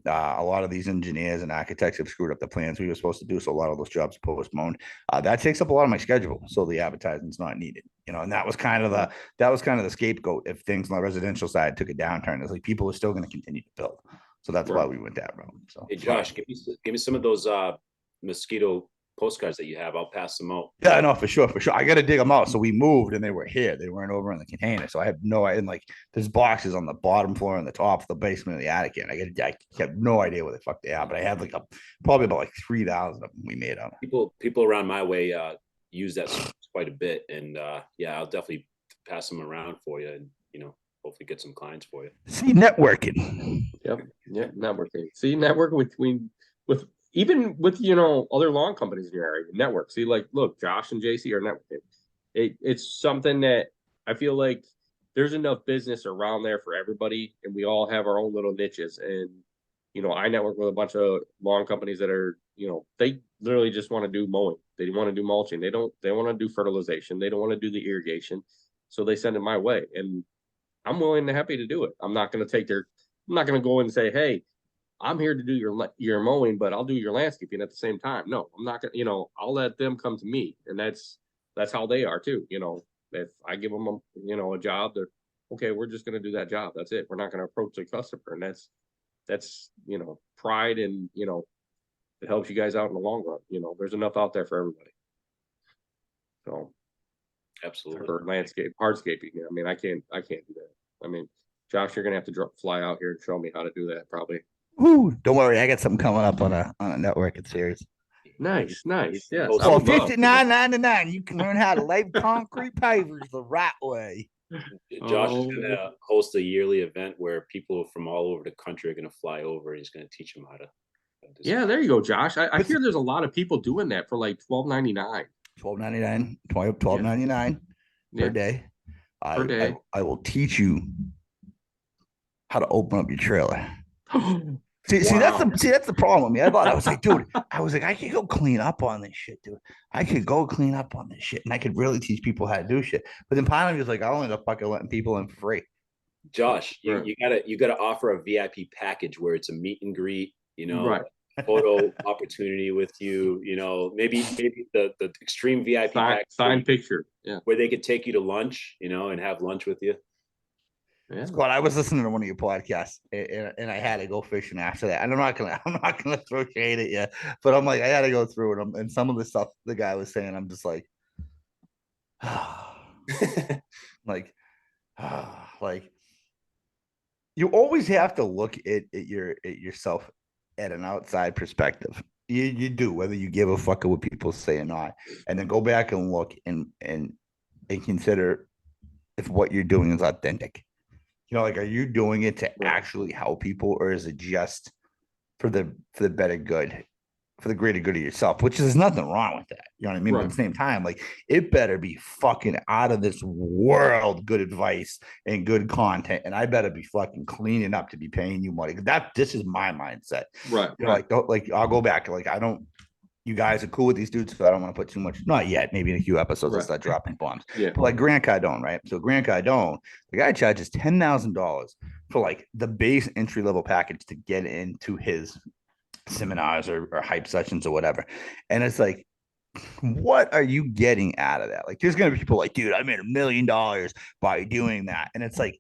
a lot of these engineers and architects have screwed up the plans we were supposed to do. So a lot of those jobs postponed. That takes up a lot of my schedule. So the advertising's not needed, and that was kind of the scapegoat. If things on the residential side took a downturn, it's like people are still going to continue to build. So that's why we went that route. So hey Josh, give me some of those mosquito postcards that you have. I'll pass them out. Yeah, no, for sure, for sure. I got to dig them out. So we moved, and they were here. They weren't over in the container. So I have no idea. And like, there's boxes on the bottom floor and the top, the basement, of the attic. And I have no idea what the fuck they are. But I have like probably about like 3,000 of them we made up. People around my way use that quite a bit, and yeah, I'll definitely pass them around for you, and hopefully get some clients for you. See, networking. Yep. Networking. See, networking with even with other lawn companies in your area. Network. See, like, look, Josh and JC are networking. It's something that I feel like there's enough business around there for everybody, and we all have our own little niches. And I network with a bunch of lawn companies that are they literally just want to do mowing. They want to do mulching. They want to do fertilization. They don't want to do the irrigation. So they send it my way, and I'm willing and happy to do it. I'm not going to go in and say, hey, I'm here to do your mowing, but I'll do your landscaping at the same time. No, I'm not going to, I'll let them come to me. And that's how they are too. If I give them a job, they're okay. We're just going to do that job. That's it. We're not going to approach the customer. And that's pride, and, it helps you guys out in the long run. There's enough out there for everybody. So absolutely. For hardscaping. I mean, I can't do that. I mean, Josh, you're gonna have to fly out here and show me how to do that, probably. Ooh, don't worry, I got something coming up on a networking series. Nice. Yes. For $59.99, you can learn how to lay concrete pavers the right way. Josh is gonna host a yearly event where people from all over the country are gonna fly over, and he's gonna teach them how to. Yeah, there you go, Josh. I hear there's a lot of people doing that for like $12.99. $12.99 per day. I will teach you how to open up your trailer. See, that's the problem. I was like, dude, I could go clean up on this shit, dude. I could go clean up on this shit, and I could really teach people how to do shit. But then part of me was like, I only end up fucking letting people in for free. Josh, you gotta offer a VIP package where it's a meet and greet, right. Photo opportunity with you, maybe the extreme VIP sign picture, yeah, where they could take you to lunch, and have lunch with you. Yeah. Scott, I was listening to one of your podcasts, and I had to go fishing after that. And I'm not gonna throw shade at you, but I'm like, I had to go through it, and some of the stuff the guy was saying, I'm just like, like you always have to look at yourself at an outside perspective. You do, whether you give a fuck what people say or not, and then go back and look and consider if what you're doing is authentic. Like, are you doing it to actually help people, or is it just for the better good, for the greater good of yourself? Which there's nothing wrong with that. You know what I mean? Right. But at the same time, like, it better be fucking out of this world good advice and good content, and I better be fucking cleaning up to be paying you money. This is my mindset. Right. Like I'll go back. Like, I don't. You guys are cool with these dudes, so I don't want to put too much. Not yet. Maybe in a few episodes, I'll start dropping bombs. Yeah. But like Grant Cardone, right? So Grant Cardone, the guy charges $10,000 for like the base entry level package to get into his seminars or hype sessions or whatever. And it's like, what are you getting out of that? Like, there's gonna be people like, dude, I made $1 million by doing that, and it's like,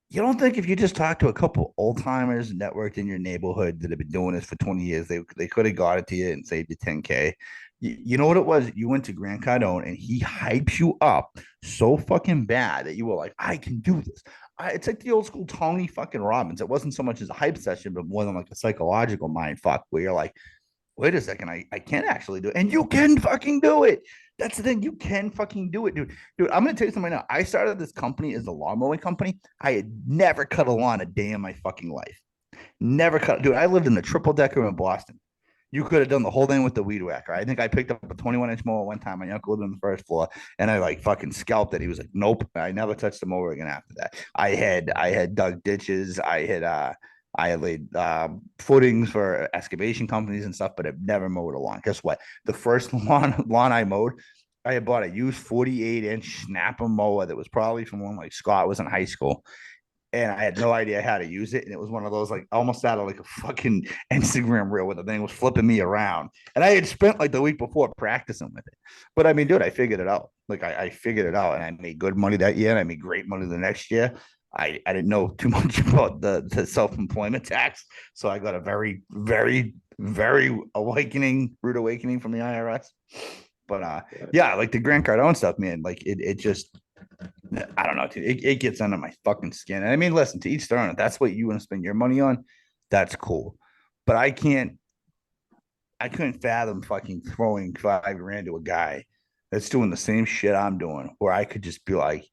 you don't think if you just talk to a couple old timers networked in your neighborhood that have been doing this for 20 years, they could have got it to you and saved you 10K? You know what it was? You went to Grant Cardone and he hypes you up so fucking bad that you were like, I can do this. It's like the old school Tony fucking Robbins. It wasn't so much as a hype session, but more than like a psychological mind fuck where you're like, wait a second, I can actually do it. And you can fucking do it. That's the thing. You can fucking do it, dude. Dude, I'm going to tell you something right now. I started this company as a lawn mowing company. I had never cut a lawn a day in my fucking life. Never cut. Dude, I lived in the triple decker in Boston. You could have done the whole thing with the weed whacker. I think I picked up a 21-inch mower one time. My uncle lived on the first floor, and I like fucking scalped it. He was like, nope. I never touched the mower again after that. I had dug ditches. I had laid footings for excavation companies and stuff, but I've never mowed a lawn. Guess what? The first lawn I mowed, I had bought a used 48-inch snapper mower that was probably from when like Scott was in high school. And I had no idea how to use it. And it was one of those, like, almost out of like a fucking Instagram reel where the thing was flipping me around. And I had spent like the week before practicing with it. But I mean, dude, I figured it out. Like, I figured it out, and I made good money that year, and I made great money the next year. I didn't know too much about the self-employment tax, so I got a very, very, very rude awakening from the IRS. But yeah, like the Grant Cardone stuff, man, like it just, I don't know, dude, it gets under my fucking skin. And I mean, listen, to each their own. If that's what you want to spend your money on, that's cool. But I couldn't fathom fucking throwing $5,000 to a guy that's doing the same shit I'm doing, where I could just be like,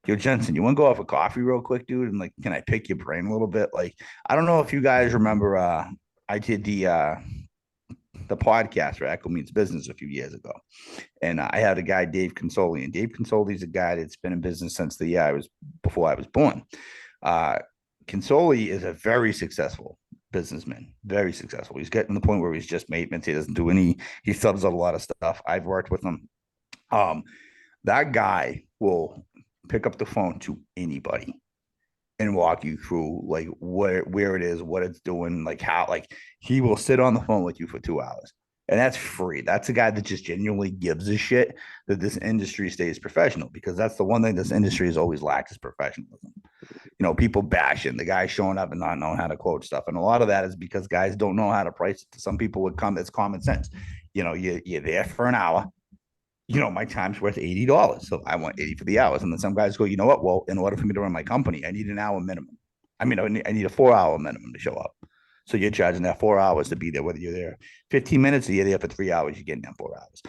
yo, Jensen, you want to go off a coffee real quick, dude? And like, can I pick your brain a little bit? Like, I don't know if you guys remember, I did the podcast for Echo Means Business a few years ago. And I had a guy, Dave Consoli, and Dave Consoli is a guy that's been in business since the year before I was born. Consoli is a very successful businessman, very successful. He's getting to the point where he's just maintenance. He doesn't do he subs out a lot of stuff. I've worked with him. That guy will pick up the phone to anybody and walk you through like where it is, what it's doing, like how, like he will sit on the phone with you for 2 hours. And that's free. That's a guy that just genuinely gives a shit that this industry stays professional, because that's the one thing this industry has always lacked is professionalism. People bashing the guy showing up and not knowing how to quote stuff. And a lot of that is because guys don't know how to price it. To some people would come, it's common sense. You're there for an hour. My time's worth $80. So I want 80 for the hours. And then some guys go, you know what? Well, in order for me to run my company, I need an hour minimum. I need a 4-hour minimum to show up. So you're charging that 4 hours to be there, whether you're there 15 minutes or you're there for 3 hours, you're getting that 4 hours.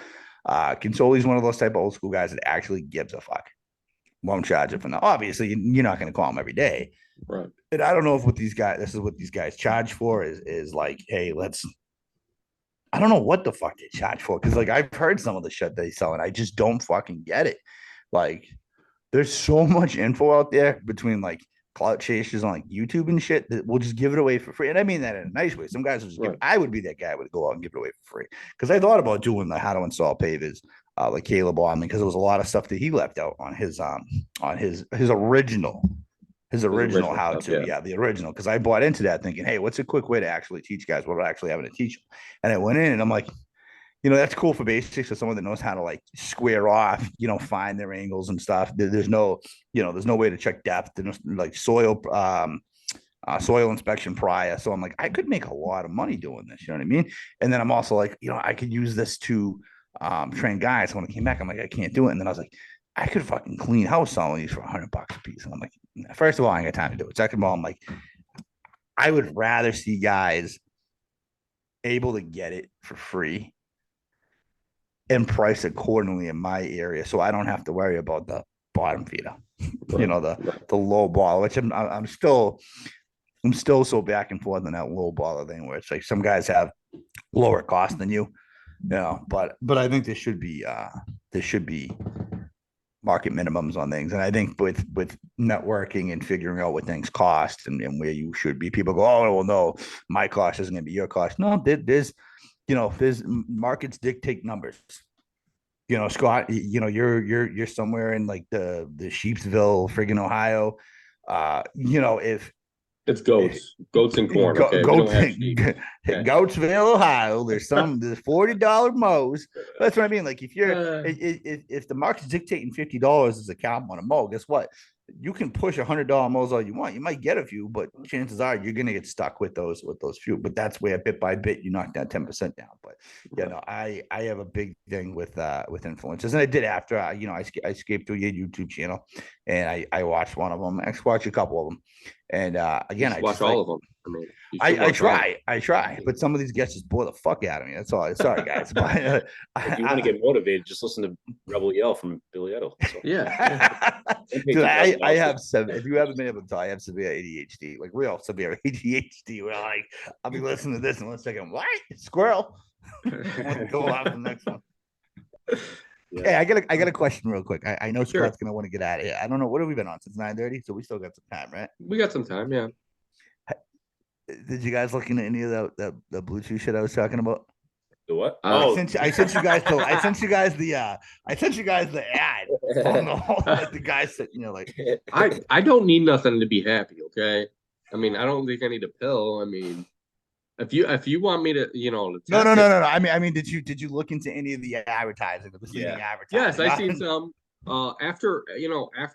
Consoli's one of those type of old school guys that actually gives a fuck. Won't charge it for now. Obviously, you're not going to call him every day. Right. And I don't know if this is what these guys charge for is like, hey, I don't know what the fuck they charge for, because like I've heard some of the shit they sell and I just don't fucking get it. Like, there's so much info out there between like clout chasers on like YouTube and shit that will just give it away for free. And I mean that in a nice way. Some guys will just give, I would be that guy who would go out and give it away for free, because I thought about doing the how to install pavers like Caleb on, because there was a lot of stuff that he left out on his original how to, the original, because I bought into that thinking, hey, what's a quick way to actually teach guys what we're actually having to teach them? And I went in and I'm like, that's cool for basics for someone that knows how to like square off, find their angles and stuff. There's no way to check depth. There's no, like soil inspection prior. So I'm like, I could make a lot of money doing this. You know what I mean? And then I'm also like, I could use this to train guys. So when I came back, I'm like, I can't do it. And then I was like, I could fucking clean house selling these for $100 a piece. And I'm like, first of all, I ain't got time to do it. Second of all, I'm like, I would rather see guys able to get it for free and price accordingly in my area, so I don't have to worry about the bottom feeder, the low ball, which I'm still so back and forth on that low baller thing, where it's like some guys have lower cost than you, but I think there should be market minimums on things. And I think with networking and figuring out what things cost and where you should be, people go, oh, well, no, my cost isn't going to be your cost. No, there's markets dictate numbers. Scott, you're somewhere in like the Sheepsville, friggin' Ohio. If it's goats and corn. Okay? Goatsville, Ohio. There's $40 mows. That's what I mean. Like if if the market's dictating $50 as a cap on a mow, guess what? You can push $100 mows all you want. You might get a few, but chances are you're gonna get stuck with those few. But that's where bit by bit you knock that 10% down. But I have a big thing with influencers, and I did after I escaped through your YouTube channel, and I watched one of them. I watched a couple of them, and again, I watch all of them. I mean, I try, but some of these guests just bore the fuck out of me. That's all. Sorry, guys. But, if you want to get motivated, just listen to Rebel Yell from Billy Idol. So. Yeah. Dude, I have seven. If you haven't been able to tell, I have severe ADHD, like real severe ADHD. Where like I'll be listening to this in 1 second. What? Squirrel. Go on to the next one. Yeah. Hey, I got a question real quick. I know Scott's gonna want to get out of here. I don't know, what have we been on since 9:30? So we still got some time, right? We got some time, yeah. Did you guys look into any of the Bluetooth shit I was talking about? The what? I sent you guys the ad. Like the guy said, like I don't need nothing to be happy, okay? I mean, I don't think I need a pill. I mean, if you want me to, no. I mean, did you look into any of the advertising, the misleading advertising? Yes, I seen some. After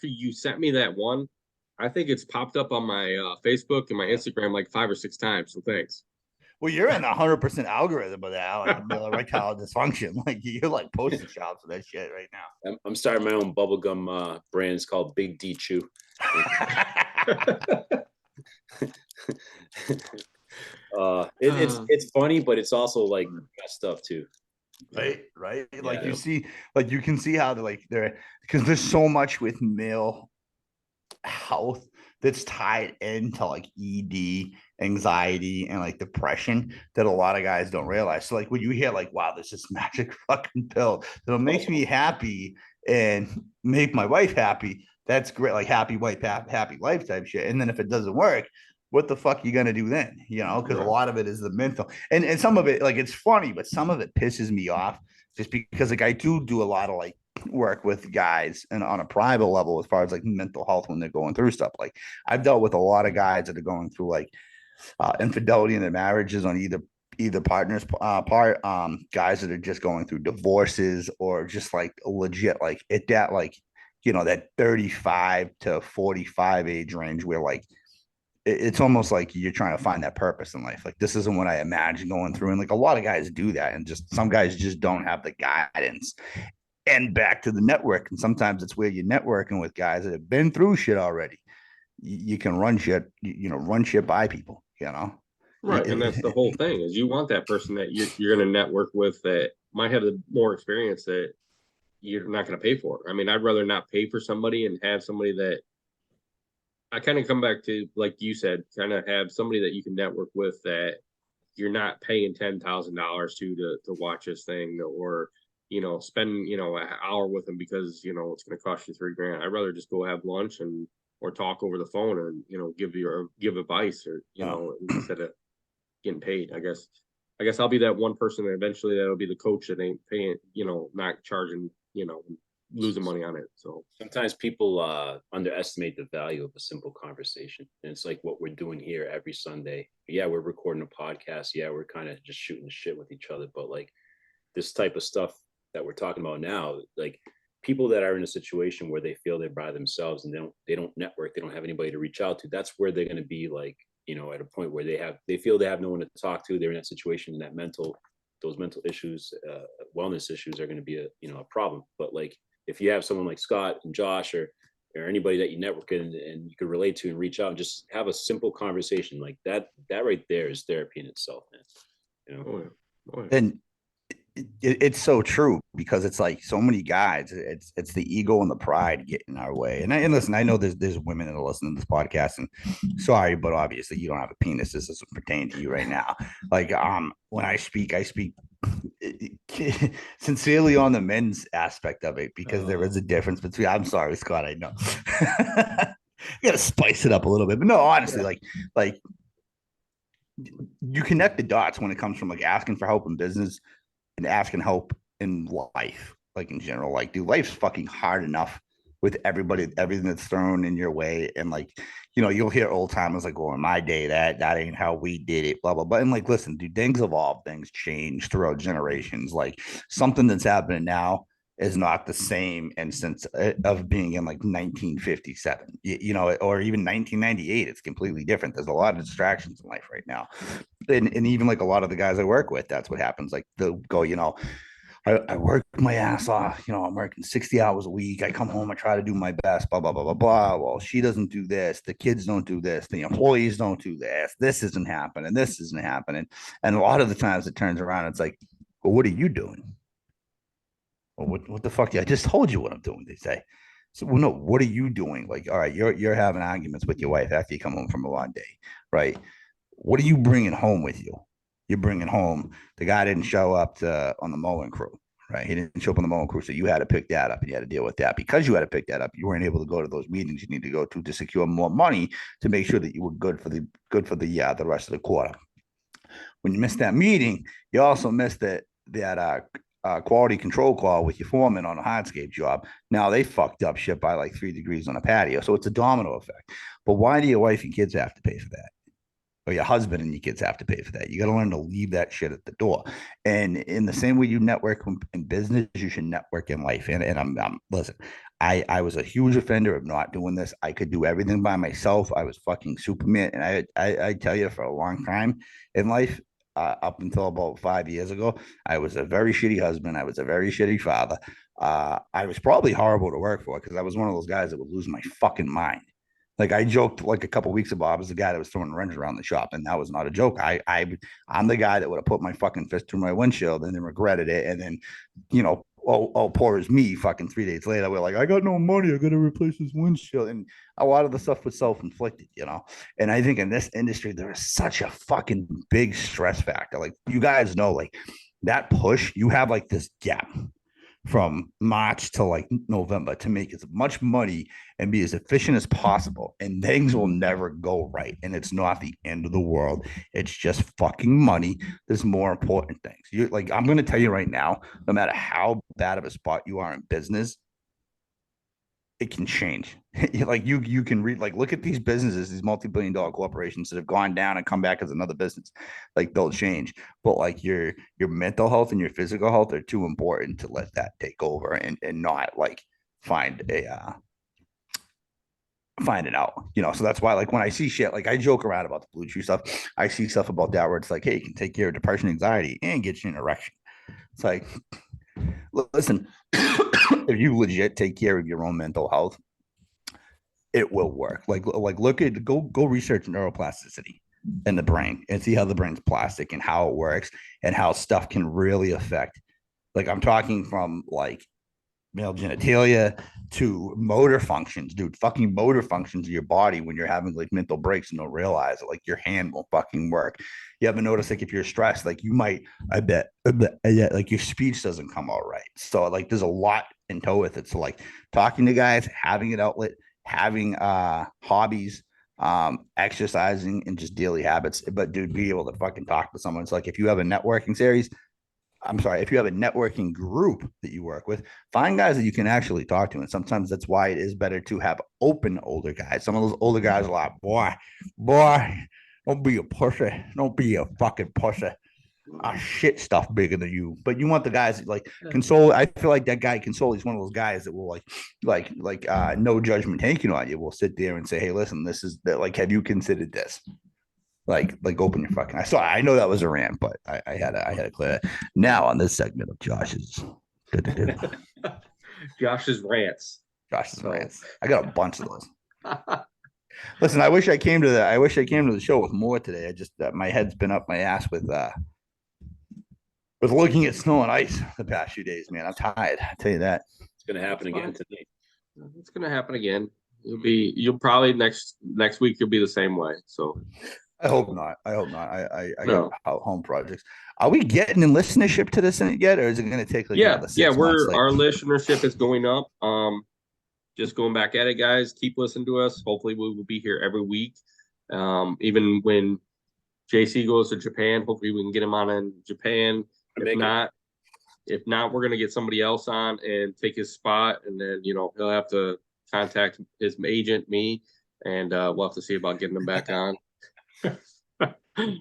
you sent me that one, I think it's popped up on my Facebook and my Instagram like 5 or 6 times. So thanks. Well, you're in 100% algorithm of that, like erectile dysfunction. Like you're like posting shops for that shit right now. I'm starting my own bubblegum brand. It's called Big D Chew. It's funny, but it's also like messed up too. Right. Like Yeah. you can see how they're because there's so much with male health that's tied into like ED, anxiety, and like depression that a lot of guys don't realize. So like when you hear like, wow, there's this magic fucking pill that makes me happy and make my wife happy, that's great. Like happy wife, happy life type shit. And then if it doesn't work, what the fuck are you gonna do then? You know, because a lot of it is the mental, and some of it, like it's funny, but some of it pisses me off just because like I do a lot of like work with guys and on a private level as far as like mental health when they're going through stuff. Like I've dealt with a lot of guys that are going through like infidelity in their marriages on either partner's part, guys that are just going through divorces or just like legit like at that like that 35 to 45 age range where like it's almost like you're trying to find that purpose in life. Like this isn't what I imagine going through. And like a lot of guys do that. And just some guys just don't have the guidance. And back to the network. And sometimes it's where you're networking with guys that have been through shit already. You can run shit, run shit by people, Right. And that's the whole thing is you want that person that you're going to network with that might have the more experience that you're not going to pay for. I mean, I'd rather not pay for somebody and have somebody that I kind of come back to, like you said, kind of have somebody that you can network with that you're not paying $10,000 to watch this thing or, spend, an hour with them because, it's going to cost you $3,000. I'd rather just go have lunch or talk over the phone and, give advice or, instead of getting paid. I guess I'll be that one person that eventually that'll be the coach that ain't paying, not charging, losing money on it. So sometimes people underestimate the value of a simple conversation, and it's like what we're doing here every Sunday. Yeah, we're recording a podcast. Yeah, we're kind of just shooting the shit with each other, but like this type of stuff that we're talking about now, like people that are in a situation where they feel they're by themselves and they don't network, they don't have anybody to reach out to, that's where they're going to be like, at a point where they feel they have no one to talk to. They're in that situation, and those mental issues, wellness issues are going to be a problem. But like if you have someone like Scott and Josh or anybody that you network and you can relate to and reach out and just have a simple conversation like that right there is therapy in itself, man. Oh, yeah. And it's so true because it's like so many guys, it's the ego and the pride get in our way. And listen, I know there's women that are listening to this podcast, and sorry, but obviously you don't have a penis. This doesn't pertain to you right now. Like when I speak sincerely on the men's aspect of it because there is a difference between. I'm sorry, Scott. I know. You got to spice it up a little bit, but no, honestly, like you connect the dots when it comes from like asking for help in business and asking help in life, like in general. Like, dude, life's fucking hard enough with everything that's thrown in your way. And like, you'll hear old timers like, well, in my day, that ain't how we did it, blah, blah, blah. And like, listen, dude, things evolve, things change throughout generations. Like something that's happening now is not the same instance of being in like 1957, or even 1998. It's completely different. There's a lot of distractions in life right now. And even like a lot of the guys I work with, that's what happens. Like they'll go, I work my ass off, I'm working 60 hours a week. I come home, I try to do my best, blah, blah, blah, blah, blah. Well, she doesn't do this. The kids don't do this. The employees don't do this. This isn't happening. This isn't happening. And a lot of the times it turns around. It's like, well, what are you doing? Well, what the fuck? I just told you what I'm doing, they say. So, well, no, what are you doing? Like, all right, you're having arguments with your wife after you come home from a long day, right? What are you bringing home with you? You're bringing home the guy didn't show up on the mowing crew, right? He didn't show up on the mowing crew, so you had to pick that up and you had to deal with that. Because you had to pick that up, you weren't able to go to those meetings you need to go to secure more money to make sure that you were good for the rest of the quarter. When you missed that meeting, you also missed that quality control call with your foreman on a hardscape job. Now they fucked up shit by like 3 degrees on a patio. So it's a domino effect. But why do your wife and kids have to pay for that? Or your husband and your kids have to pay for that? You got to learn to leave that shit at the door. And in the same way you network in business, you should network in life. And I'm listen, I was a huge offender of not doing this. I could do everything by myself. I was fucking Superman. And I tell you, for a long time in life, up until about 5 years ago, I was a very shitty husband. I was a very shitty father. I was probably horrible to work for because I was one of those guys that would lose my fucking mind. Like I joked like a couple weeks ago, I was the guy that was throwing wrenches around the shop, and that was not a joke. I'm the guy that would have put my fucking fist through my windshield and then regretted it, and then, poor as me. Fucking 3 days later, we're like, I got no money, I got to replace this windshield, and a lot of the stuff was self-inflicted. And I think in this industry, there is such a fucking big stress factor. Like you guys know, like that push, you have like this gap from March to like November to make as much money and be as efficient as possible. And things will never go right. And it's not the end of the world. It's just fucking money. There's more important things. I'm going to tell you right now, no matter how bad of a spot you are in business, it can change. Like you can read, like, look at these businesses, these multi-billion-dollar corporations that have gone down and come back as another business. Like they'll change, but like your mental health and your physical health are too important to let that take over and not like find it out. So that's why, like, when I see shit, like I joke around about the Blue Chew stuff, I see stuff about that where it's like, hey, you can take care of depression, anxiety, and get you an erection. It's like, listen, if you legit take care of your own mental health, it will work. Like look at go research neuroplasticity in the brain and see how the brain's plastic and how it works and how stuff can really affect. Like I'm talking from like male genitalia to motor functions, dude. Fucking motor functions of your body when you're having like mental breaks and don't realize it. Like your hand won't fucking work. You ever notice like if you're stressed, like you might, I bet, like your speech doesn't come out right. So like there's a lot in tow with it. So like talking to guys, having an outlet, having hobbies, exercising, and just daily habits. But dude, be able to fucking talk to someone. It's like if you have a networking series, if you have a networking group that you work with, find guys that you can actually talk to. And sometimes that's why it is better to have open older guys. Some of those older guys are like, boy, don't be a pussy. Don't be a fucking pussy. Shit stuff bigger than you. But you want the guys that, like Console. I feel like that guy Console is one of those guys that will like no judgment taken on you. Will sit there and say, hey, listen, this is that. Like, have you considered this? Like open your fucking. I know that was a rant, but I had to clear it. Now on this segment of Josh's Josh's rants. Rants. I got a bunch of those. Listen, I wish I came to the show with more today. I just my head's been up my ass with looking at snow and ice the past few days, man. I'm tired. I tell you that. It's gonna happen again tonight. It's gonna happen again. You'll probably next week you'll be the same way. So I hope not. I got home projects. Are we getting in listenership to this yet, or is it going to take like another 6 months? Our listenership is going up. Just going back at it, guys. Keep listening to us. Hopefully, we will be here every week. Even when JC goes to Japan, hopefully we can get him on in Japan. If not, we're gonna get somebody else on and take his spot, and then he'll have to contact his agent, me, and we'll have to see about getting him back on.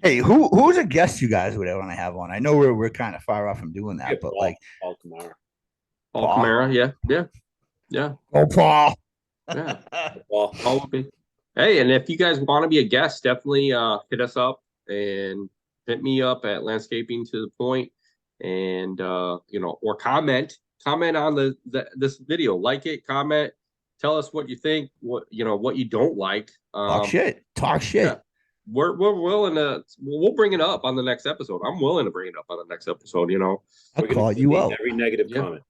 Hey, who's a guest you guys would want to have on? I know we're kind of far off from doing that, but like Paul Kamara. Paul Kamara, yeah. Oh, Paul. Yeah. Paul would be. Hey, and if you guys want to be a guest, definitely hit us up and hit me up at Landscaping to the Point, and or comment on this video, like it, comment, tell us what you think, what you don't like. Talk shit. Yeah. We're willing to. We'll bring it up on the next episode. I'm willing to bring it up on the next episode. I'll call you out. Every negative comment.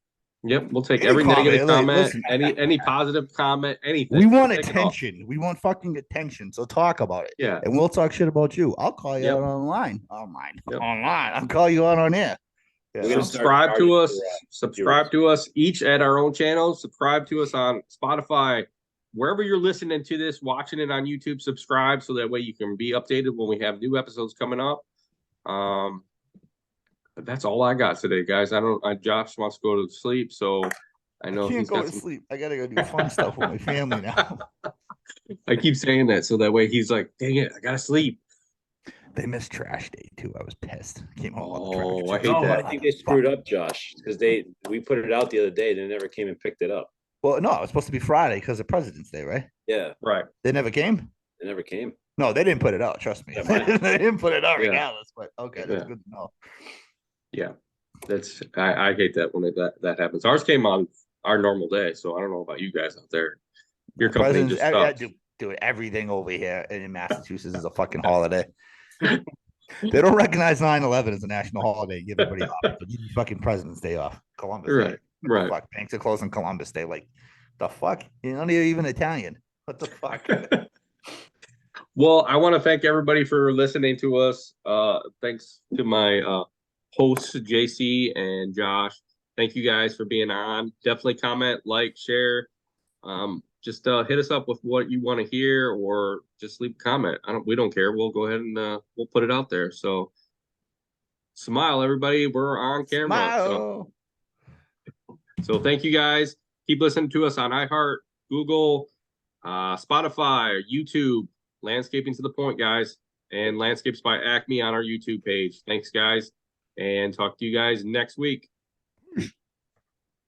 Yep, we'll take every negative comment, any positive comment, anything. We want attention. We want fucking attention. So talk about it. Yeah, and we'll talk shit about you. I'll call you out online. Online. I'll call you out on air. Yeah. Subscribe to us each at our own channels. Subscribe to us on Spotify, wherever you're listening to this, watching it on YouTube. Subscribe so that way you can be updated when we have new episodes coming up. But that's all I got today, guys. Josh wants to go to sleep, so I know I can't go to sleep. I gotta go do fun stuff with my family now. I keep saying that so that way he's like, dang it, I gotta sleep. They missed trash day too. I was pissed. Came home on the trash. I think they screwed up, Josh, because we put it out the other day. They never came and picked it up. Well, no, it was supposed to be Friday because of President's Day, right? Yeah, Right. They never came. it never came. No, they didn't put it out. Trust me, Yeah, mine- they didn't put it out Yeah. regardless. But okay, that's Yeah. good to know. Yeah. I hate that when that happens. Ours came on our normal day, so I don't know about you guys out there. Your company Presidents, just sucks. do everything over here in Massachusetts is a fucking holiday. They don't recognize 9/11 as a national holiday. Give everybody off. They give you fucking President's Day off. Columbus Right, Day. right. Fuck. Banks are closed on Columbus Day. Like the fuck? You're not even Italian. What the fuck? Well, I want to thank everybody for listening to us. Thanks to my hosts, JC and Josh. Thank you guys for being on. Definitely comment, like, share. Just hit us up with what you want to hear, or just leave a comment. We don't care. We'll go ahead and we'll put it out there. So smile, everybody. We're on camera. Smile. So thank you guys. Keep listening to us on iHeart, Google, Spotify, YouTube, Landscaping to the Point, guys, and Landscapes by Acme on our YouTube page. Thanks, guys, and talk to you guys next week.